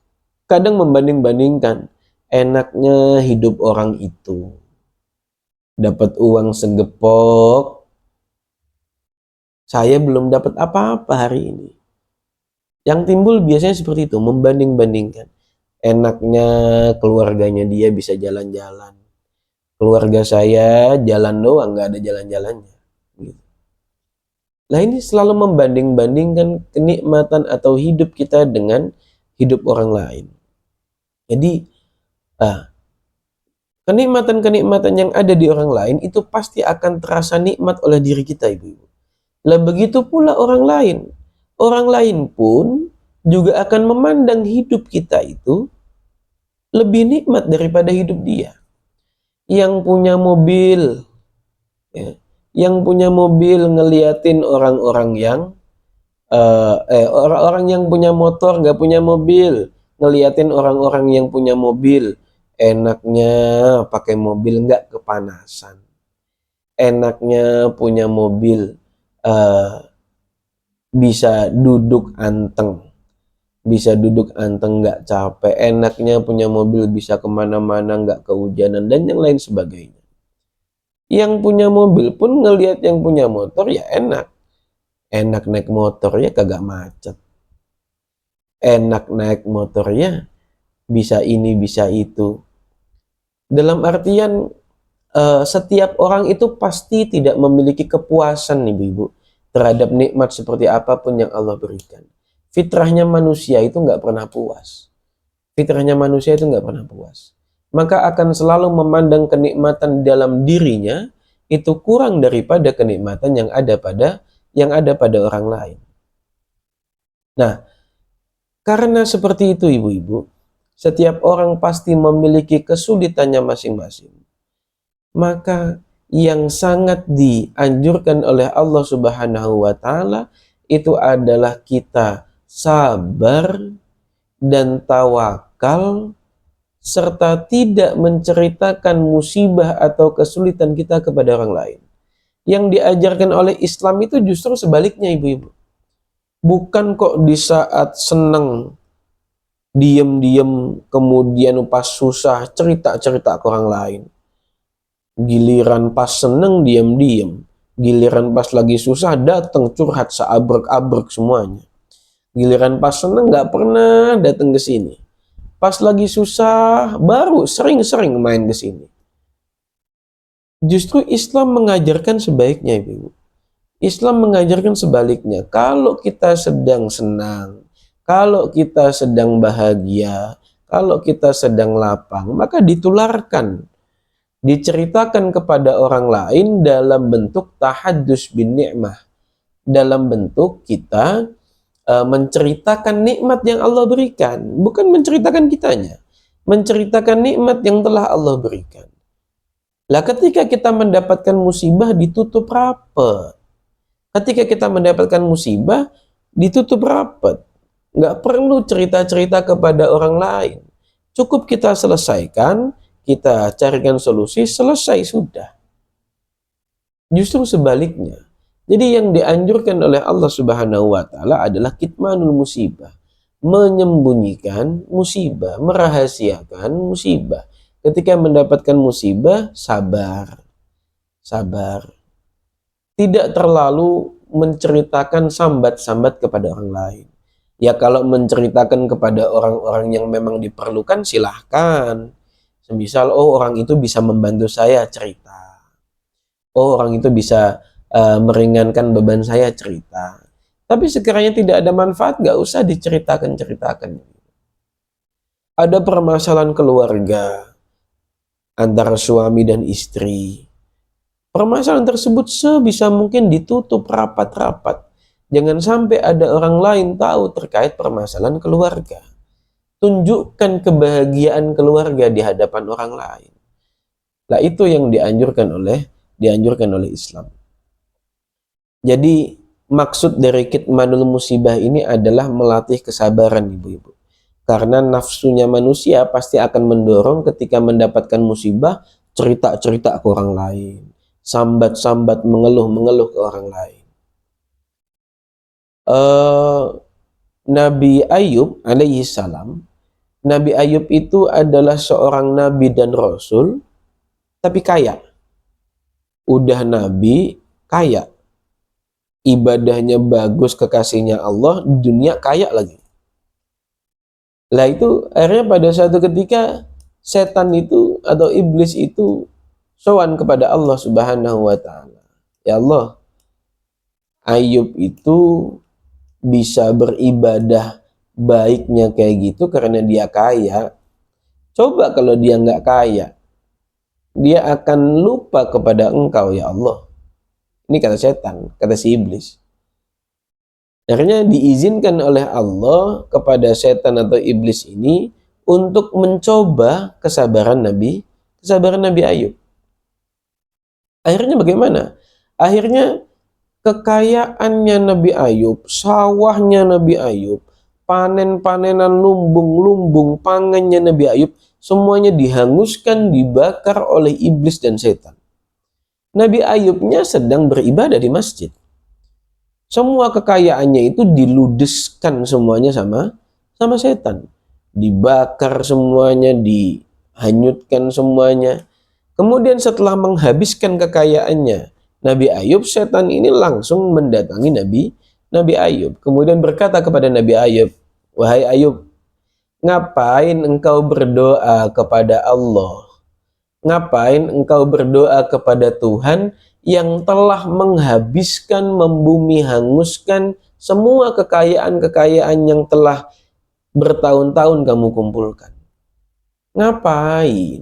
Kadang membanding-bandingkan, enaknya hidup orang itu. Dapat uang segepok, saya belum dapat apa-apa hari ini. Yang timbul biasanya seperti itu, membanding-bandingkan. Enaknya keluarganya dia bisa jalan-jalan. Keluarga saya jalan doang, nggak ada jalan-jalannya. Gitu. Nah ini selalu membanding-bandingkan kenikmatan atau hidup kita dengan hidup orang lain. Jadi kenikmatan-kenikmatan yang ada di orang lain itu pasti akan terasa nikmat oleh diri kita, ibu-ibu. Lah begitu pula orang lain. Orang lain pun juga akan memandang hidup kita itu lebih nikmat daripada hidup dia. Yang punya mobil, ya, yang punya mobil ngeliatin orang-orang yang orang-orang yang punya motor nggak punya mobil, ngeliatin orang-orang yang punya mobil, enaknya pakai mobil nggak kepanasan, enaknya punya mobil bisa duduk anteng. Bisa duduk anteng nggak capek, enaknya punya mobil bisa kemana-mana nggak kehujanan, dan yang lain sebagainya. Yang punya mobil pun ngelihat yang punya motor ya enak. Enak naik motornya kagak macet. Enak naik motornya bisa ini bisa itu. Dalam artian setiap orang itu pasti tidak memiliki kepuasan nih ibu terhadap nikmat seperti apapun yang Allah berikan. Fitrahnya manusia itu nggak pernah puas. Fitrahnya manusia itu nggak pernah puas. Maka akan selalu memandang kenikmatan dalam dirinya itu kurang daripada kenikmatan yang ada pada orang lain. Nah, karena seperti itu ibu-ibu, setiap orang pasti memiliki kesulitannya masing-masing. Maka yang sangat dianjurkan oleh Allah Subhanahu wa taala itu adalah kita sabar dan tawakal serta tidak menceritakan musibah atau kesulitan kita kepada orang lain. Yang diajarkan oleh Islam itu justru sebaliknya ibu-ibu. Bukan kok di saat senang diem-diem kemudian pas susah cerita-cerita ke orang lain. Giliran pas seneng diem-diem. Giliran pas lagi susah datang curhat seabrek-abrek semuanya. Giliran pas seneng nggak pernah datang ke sini. Pas lagi susah baru sering-sering main ke sini. Justru Islam mengajarkan sebaiknya, Ibu. Islam mengajarkan sebaliknya. Kalau kita sedang senang, kalau kita sedang bahagia, kalau kita sedang lapang, maka ditularkan, diceritakan kepada orang lain dalam bentuk tahaddus bin ni'mah, dalam bentuk kita menceritakan nikmat yang Allah berikan, bukan menceritakan kitanya, menceritakan nikmat yang telah Allah berikan. Lah ketika kita mendapatkan musibah ditutup rapat, Ketika kita mendapatkan musibah, ditutup rapat. Nggak perlu cerita-cerita kepada orang lain. Cukup kita selesaikan, kita carikan solusi, selesai sudah. Justru sebaliknya. Jadi yang dianjurkan oleh Allah Subhanahu wa taala adalah kitmanul musibah. Menyembunyikan musibah, merahasiakan musibah. Ketika mendapatkan musibah, sabar. Sabar. Tidak terlalu menceritakan sambat-sambat kepada orang lain. Ya kalau menceritakan kepada orang-orang yang memang diperlukan, silahkan. Semisal, oh orang itu bisa membantu saya, cerita. Oh orang itu bisa meringankan beban saya, cerita. Tapi sekiranya tidak ada manfaat, gak usah diceritakan-ceritakan. Ada permasalahan keluarga antara suami dan istri. Permasalahan tersebut sebisa mungkin ditutup rapat-rapat. Jangan sampai ada orang lain tahu terkait permasalahan keluarga. Tunjukkan kebahagiaan keluarga di hadapan orang lain. Nah, itu yang dianjurkan oleh Islam. Jadi maksud dari kitmanul musibah ini adalah melatih kesabaran, ibu-ibu. Karena nafsunya manusia pasti akan mendorong ketika mendapatkan musibah, cerita-cerita ke orang lain. Sambat-sambat, mengeluh-mengeluh ke orang lain. Nabi Ayub alaihi salam, Nabi Ayub itu adalah seorang nabi dan rasul, tapi kaya. Udah nabi, kaya. Ibadahnya bagus, kekasihnya Allah, di dunia kaya lagi. Lah itu akhirnya pada suatu ketika setan itu atau iblis itu sowan kepada Allah Subhanahu wa taala. Ya Allah, Ayub itu bisa beribadah baiknya kayak gitu karena dia kaya. Coba kalau dia nggak kaya, dia akan lupa kepada engkau ya Allah. Ini kata setan, kata si iblis. Akhirnya diizinkan oleh Allah kepada setan atau iblis ini untuk mencoba kesabaran Nabi Ayub. Akhirnya bagaimana? Akhirnya kekayaannya Nabi Ayub, sawahnya Nabi Ayub, panen-panenan lumbung-lumbung pangannya Nabi Ayub, semuanya dihanguskan, dibakar oleh iblis dan setan. Nabi Ayubnya sedang beribadah di masjid. Semua kekayaannya itu diludeskan semuanya sama setan. Dibakar semuanya, dihanyutkan semuanya. Kemudian setelah menghabiskan kekayaannya Nabi Ayub, setan ini langsung mendatangi Nabi Ayub. Kemudian berkata kepada Nabi Ayub, "Wahai Ayub, ngapain engkau berdoa kepada Allah? Ngapain engkau berdoa kepada Tuhan yang telah menghabiskan, membumi hanguskan semua kekayaan-kekayaan yang telah bertahun-tahun kamu kumpulkan? Ngapain?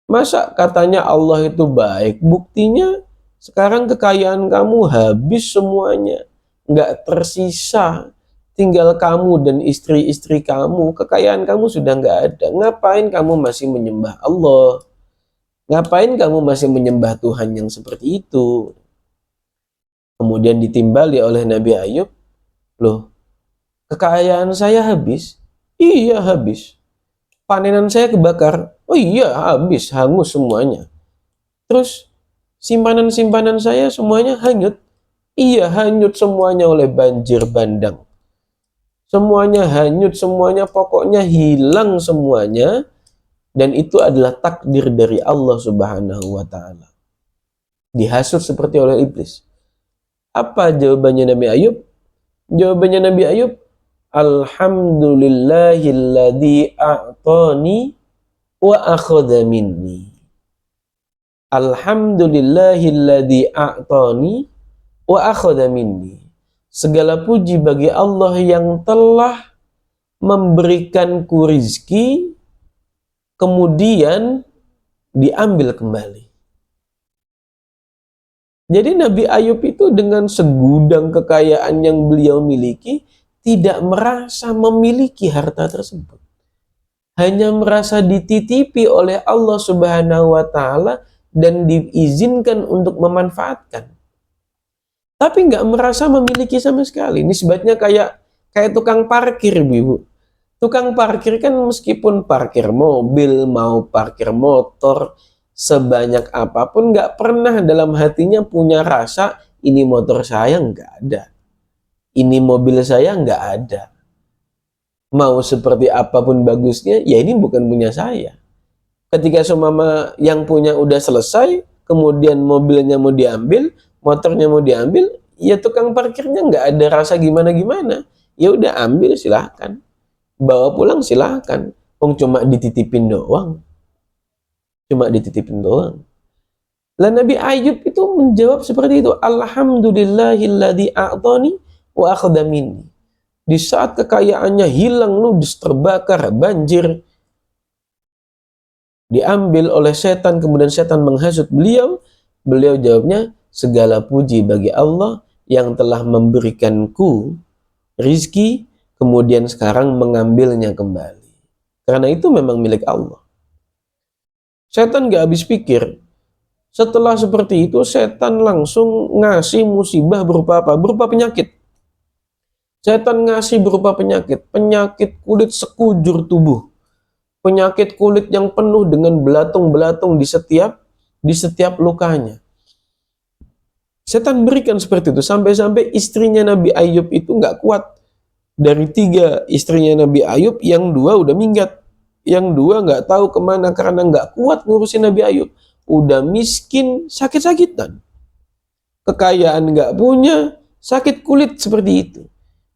Masa katanya Allah itu baik? Buktinya sekarang kekayaan kamu habis semuanya, nggak tersisa. Tinggal kamu dan istri-istri kamu, kekayaan kamu sudah nggak ada. Ngapain kamu masih menyembah Allah? Ngapain kamu masih menyembah Tuhan yang seperti itu?" Kemudian ditimbali oleh Nabi Ayub, "Loh, kekayaan saya habis?" "Iya, habis." "Panenan saya kebakar?" "Oh iya, habis, hangus semuanya." "Terus simpanan-simpanan saya semuanya hanyut?" "Iya, hanyut semuanya oleh banjir bandang. Semuanya hanyut, semuanya pokoknya hilang semuanya." Dan itu adalah takdir dari Allah Subhanahu wa taala. Dihasut seperti oleh iblis. Apa jawabannya Nabi Ayub? Jawabannya Nabi Ayub, "Alhamdulillahilladzi a'tani wa akhadha minni." Alhamdulillahilladzi a'tani wa akhadha minni. Segala puji bagi Allah yang telah memberikanku rizki, kemudian diambil kembali. Jadi Nabi Ayub itu dengan segudang kekayaan yang beliau miliki, tidak merasa memiliki harta tersebut. Hanya merasa dititipi oleh Allah Subhanahu wa taala dan diizinkan untuk memanfaatkan. tapi nggak merasa memiliki sama sekali. Nisbatnya kayak tukang parkir, Ibu. Tukang parkir kan meskipun parkir mobil, mau parkir motor, sebanyak apapun nggak pernah dalam hatinya punya rasa, ini motor saya nggak ada. Ini mobil saya nggak ada. Mau seperti apapun bagusnya, ya ini bukan punya saya. Ketika seumpama yang punya udah selesai, kemudian mobilnya mau diambil, motornya mau diambil, ya tukang parkirnya nggak ada rasa gimana-gimana. Ya udah ambil silahkan, bawa pulang silahkan. Cuma dititipin doang, cuma dititipin doang. Lah Nabi Ayub itu menjawab seperti itu, Alhamdulillahilladzi a'tani wa akhadha minni. Di saat kekayaannya hilang, ludes, terbakar, banjir, diambil oleh setan, kemudian setan menghasut beliau, beliau jawabnya, segala puji bagi Allah yang telah memberikanku rizki, kemudian sekarang mengambilnya kembali. Karena itu memang milik Allah. Setan gak habis pikir. Setelah seperti itu, setan langsung ngasih musibah berupa apa? Berupa penyakit. Setan ngasih berupa penyakit. Penyakit kulit sekujur tubuh. Penyakit kulit yang penuh dengan belatung-belatung di setiap lukanya. Setan berikan seperti itu. Sampai-sampai istrinya Nabi Ayub itu nggak kuat. Dari 3 istrinya Nabi Ayub, yang 2 udah minggat. Yang 2 nggak tahu kemana karena nggak kuat ngurusin Nabi Ayub. Udah miskin, sakit-sakitan. Kekayaan nggak punya, sakit kulit seperti itu.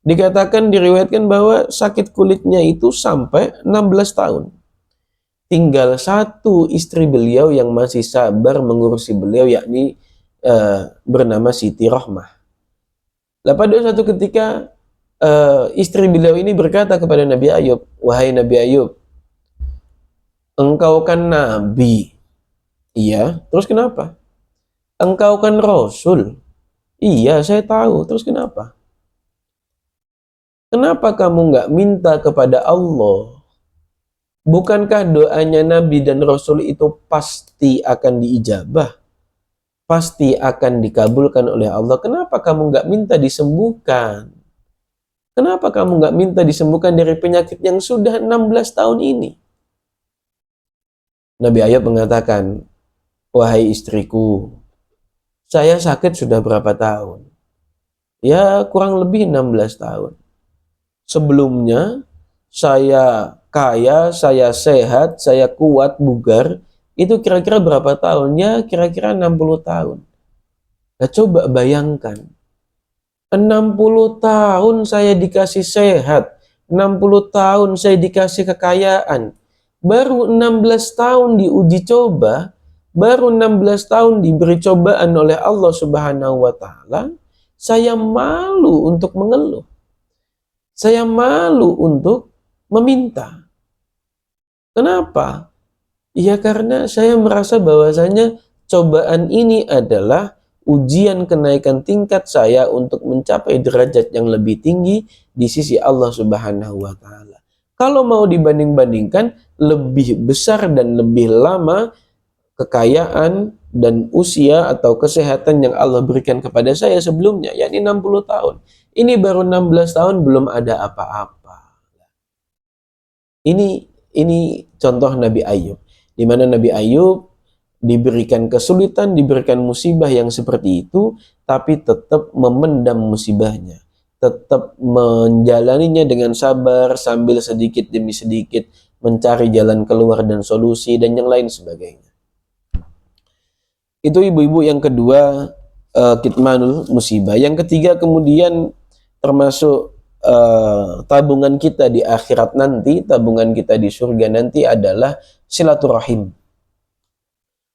Dikatakan, diriwayatkan bahwa sakit kulitnya itu sampai 16 tahun. Tinggal 1 istri beliau yang masih sabar mengurusi beliau, yakni bernama Siti Rohmah. Lah pada suatu ketika istri beliau ini berkata kepada Nabi Ayub, wahai Nabi Ayub, engkau kan Nabi. Iya, terus kenapa? Engkau kan Rasul. Iya, saya tahu, terus kenapa? Kenapa kamu nggak minta kepada Allah? Bukankah doanya Nabi dan Rasul itu pasti akan diijabah? Pasti akan dikabulkan oleh Allah. Kenapa kamu nggak minta disembuhkan? Kenapa kamu nggak minta disembuhkan dari penyakit yang sudah 16 tahun ini? Nabi Ayub mengatakan, wahai istriku, saya sakit sudah berapa tahun? Ya, kurang lebih 16 tahun. Sebelumnya, saya kaya, saya sehat, saya kuat, bugar. Itu kira-kira berapa tahun? Ya, kira-kira 60 tahun. Nah, coba bayangkan. 60 tahun saya dikasih sehat. 60 tahun saya dikasih kekayaan. Baru 16 tahun diuji coba. Baru 16 tahun diberi cobaan oleh Allah Subhanahu wa Ta'ala. Saya malu untuk mengeluh. Saya malu untuk meminta. Kenapa? Ya karena saya merasa bahwasanya cobaan ini adalah ujian kenaikan tingkat saya untuk mencapai derajat yang lebih tinggi di sisi Allah Subhanahu wa Ta'ala. Kalau mau dibanding-bandingkan, lebih besar dan lebih lama kekayaan dan usia atau kesehatan yang Allah berikan kepada saya sebelumnya, yakni 60 tahun. Ini baru 16 tahun belum ada apa-apa. Ini contoh Nabi Ayub, di mana Nabi Ayub diberikan kesulitan, diberikan musibah yang seperti itu, tapi tetap memendam musibahnya, tetap menjalaninya dengan sabar sambil sedikit demi sedikit mencari jalan keluar dan solusi dan yang lain sebagainya. Itu ibu-ibu yang kedua, kitmanul musibah. Yang ketiga kemudian termasuk tabungan kita di akhirat nanti, tabungan kita di surga nanti adalah silaturahim.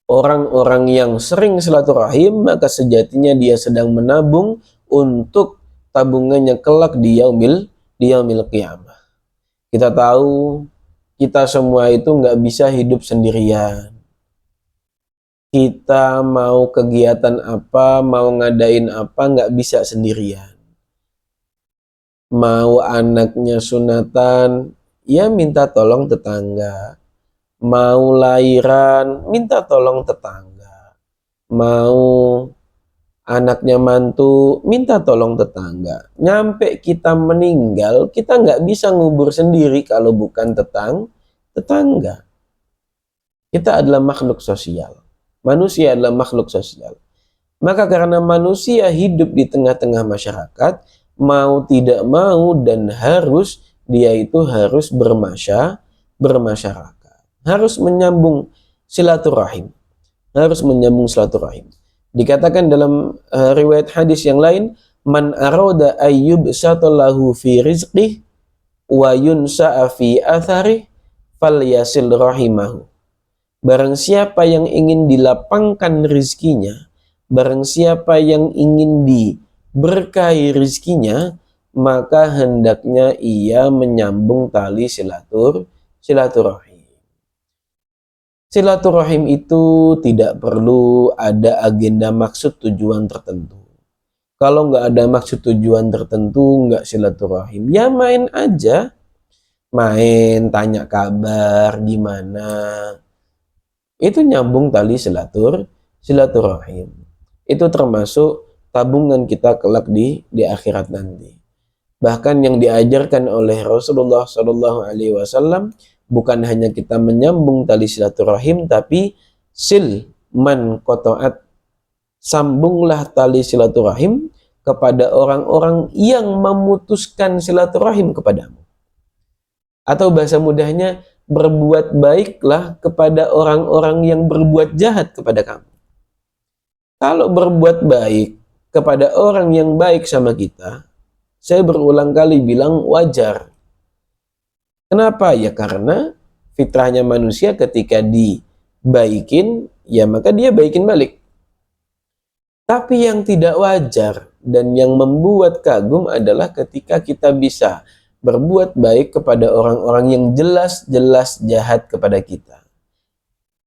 Orang-orang yang sering silaturahim, maka sejatinya dia sedang menabung untuk tabungannya kelak di yaumil qiyamah. Kita tahu kita semua itu nggak bisa hidup sendirian. Kita mau kegiatan apa, mau ngadain apa, nggak bisa sendirian. Mau anaknya sunatan, ya minta tolong tetangga. Mau lahiran, minta tolong tetangga. Mau anaknya mantu minta tolong tetangga. Nyampe kita meninggal, kita nggak bisa ngubur sendiri kalau bukan tetangga. Kita adalah makhluk sosial. Manusia adalah makhluk sosial. Maka karena manusia hidup di tengah-tengah masyarakat, mau tidak mau dan harus, dia itu harus bermasyarakat. Harus menyambung silaturahim. Harus menyambung silaturahim. Dikatakan dalam riwayat hadis yang lain, man arada ayyub satalahu fi rizqih wa yunsa'a fi athari falyasil rahimahu. Barang siapa yang ingin dilapangkan rizkinya, barang siapa yang ingin diberkahi rizkinya, maka hendaknya ia menyambung tali silaturahim. Silaturahim itu tidak perlu ada agenda maksud tujuan tertentu. Kalau nggak ada maksud tujuan tertentu, nggak silaturahim, ya main aja. Main, tanya kabar, gimana. Itu nyambung tali silaturahim. Itu termasuk tabungan kita kelak di akhirat nanti. Bahkan yang diajarkan oleh Rasulullah SAW bukan hanya kita menyambung tali silaturahim, tapi sil man qata'at, sambunglah tali silaturahim kepada orang-orang yang memutuskan silaturahim kepadamu. Atau bahasa mudahnya, berbuat baiklah kepada orang-orang yang berbuat jahat kepada kamu. Kalau berbuat baik kepada orang yang baik sama kita, saya berulang kali bilang wajar. Kenapa? Ya karena fitrahnya manusia ketika dibaikin, ya maka dia baikin balik. Tapi yang tidak wajar dan yang membuat kagum adalah ketika kita bisa berbuat baik kepada orang-orang yang jelas-jelas jahat kepada kita,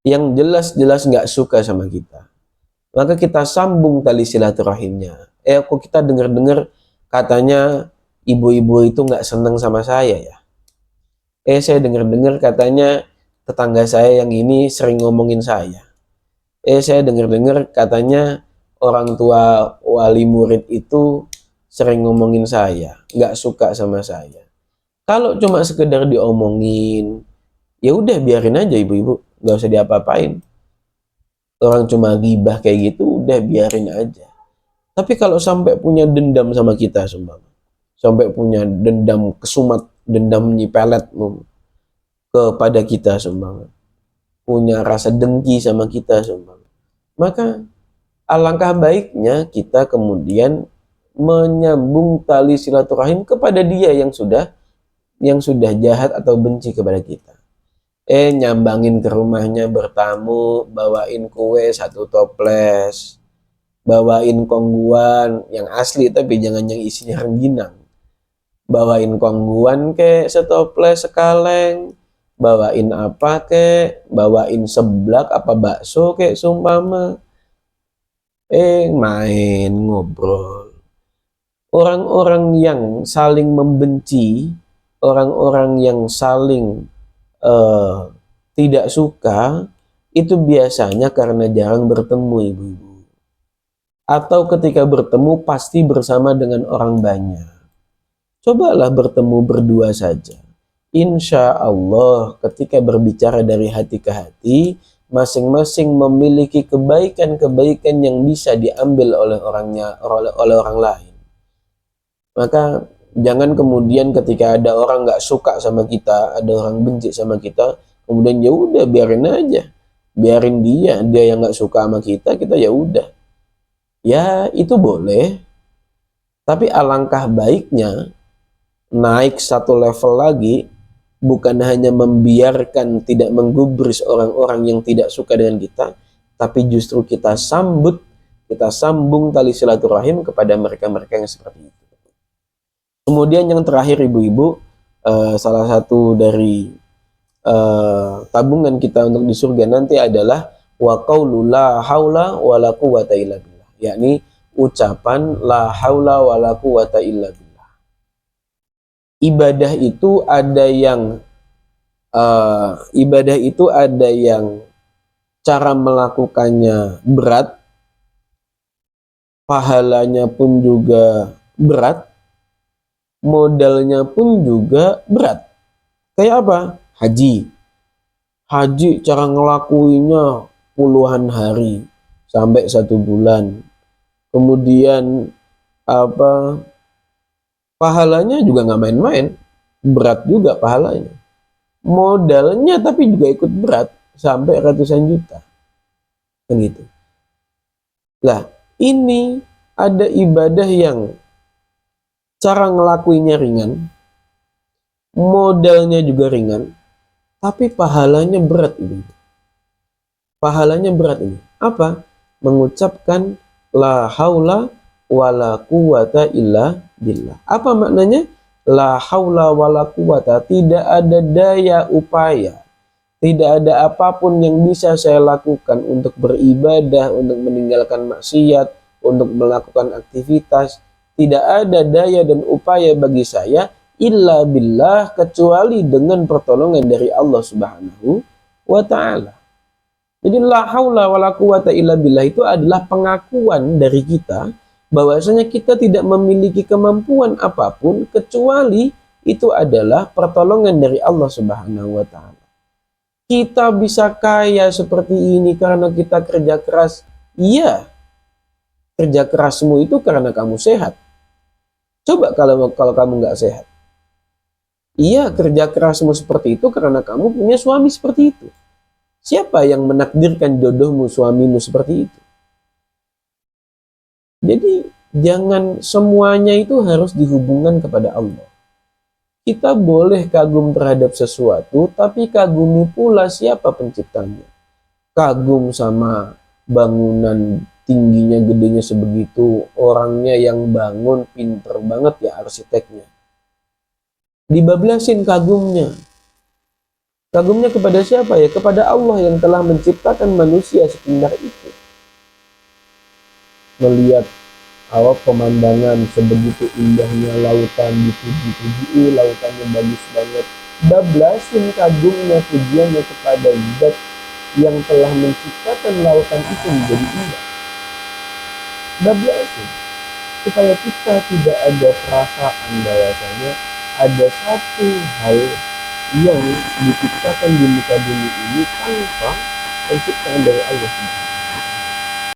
yang jelas-jelas nggak suka sama kita, maka kita sambung tali silaturahimnya. Kok kita dengar-dengar katanya ibu-ibu itu nggak senang sama saya ya? Saya dengar-dengar katanya tetangga saya yang ini sering ngomongin saya. Saya dengar-dengar katanya orang tua wali murid itu sering ngomongin saya, nggak suka sama saya. Kalau cuma sekedar diomongin, ya udah biarin aja ibu-ibu, nggak usah diapa-apain. Orang cuma gibah kayak gitu, udah biarin aja. Tapi kalau sampai punya dendam sama kita, sampai punya dendam kesumat, dendam nyipelet kepada kita, punya rasa dengki sama kita, maka alangkah baiknya kita kemudian menyambung tali silaturahim kepada dia yang sudah jahat atau benci kepada kita. Nyambangin ke rumahnya bertamu, bawain kue 1 toples, bawain kongguan yang asli tapi jangan yang isinya rengginang. Bawain kongguan ke 1 toples sekaleng, bawain apa ke, bawain seblak apa bakso ke sumpama. Main ngobrol. Orang-orang yang saling membenci, orang-orang yang saling tidak suka, itu biasanya karena jarang bertemu ibu-ibu. Atau ketika bertemu pasti bersama dengan orang banyak. Cobalah bertemu berdua saja. Insya Allah ketika berbicara dari hati ke hati, masing-masing memiliki kebaikan-kebaikan yang bisa diambil oleh orang lain. Maka jangan kemudian ketika ada orang nggak suka sama kita, ada orang benci sama kita, kemudian ya udah biarin aja, biarin dia yang nggak suka sama kita ya udah. Ya itu boleh, tapi alangkah baiknya naik 1 level lagi, bukan hanya membiarkan tidak menggubris orang-orang yang tidak suka dengan kita, tapi justru kita sambung tali silaturahim kepada mereka-mereka yang seperti itu. Kemudian yang terakhir ibu-ibu, salah satu dari tabungan kita untuk di surga nanti adalah wa qaulu la haula wala quwata illa billah, yakni ucapan la haula wala quwata illa billah. Ibadah itu ada yang cara melakukannya berat, pahalanya pun juga berat, modalnya pun juga berat. Kayak apa? Haji. Haji cara ngelakuinya puluhan hari sampai 1 bulan. Kemudian apa, pahalanya juga nggak main-main, berat juga pahalanya. Modalnya tapi juga ikut berat sampai ratusan juta. Kan gitu. Lah, ini ada ibadah yang cara ngelakuinnya ringan, modalnya juga ringan, tapi pahalanya berat ini. Pahalanya berat ini. Apa? Mengucapkan la haula wala quwata illa billah. Apa maknanya? La haula wala quwata, tidak ada daya upaya, tidak ada apapun yang bisa saya lakukan untuk beribadah, untuk meninggalkan maksiat, untuk melakukan aktivitas. Tidak ada daya dan upaya bagi saya illa billah, kecuali dengan pertolongan dari Allah Subhanahu wa ta'ala. Jadi la haula wala quwata illa billah itu adalah pengakuan dari kita bahwasanya kita tidak memiliki kemampuan apapun kecuali itu adalah pertolongan dari Allah Subhanahu wa ta'ala. Kita bisa kaya seperti ini karena kita kerja keras. Iya, kerja kerasmu itu karena kamu sehat. Coba kalau kamu nggak sehat. Iya, kerja kerasmu seperti itu karena kamu punya suami seperti itu. Siapa yang menakdirkan jodohmu, suamimu seperti itu? Jadi jangan semuanya itu harus dihubungkan kepada Allah. Kita boleh kagum terhadap sesuatu, tapi kagumi pula siapa penciptanya. Kagum sama bangunan tingginya, gedenya sebegitu, orangnya yang bangun pinter banget ya arsiteknya. Dibablasin kagumnya. Kagumnya kepada siapa ya? Kepada Allah yang telah menciptakan manusia sepintar itu. Melihat pemandangan sebegitu indahnya, lautan dipuji-puji, lautannya bagus banget. Bablasin kagumnya, pujiannya kepada Zat yang telah menciptakan lautan itu menjadi indah. Bablasin supaya kita tidak ada perasaan bahwasanya ada satu hal yang diciptakan di muka bumi ini tanpa penciptaan dari Allah.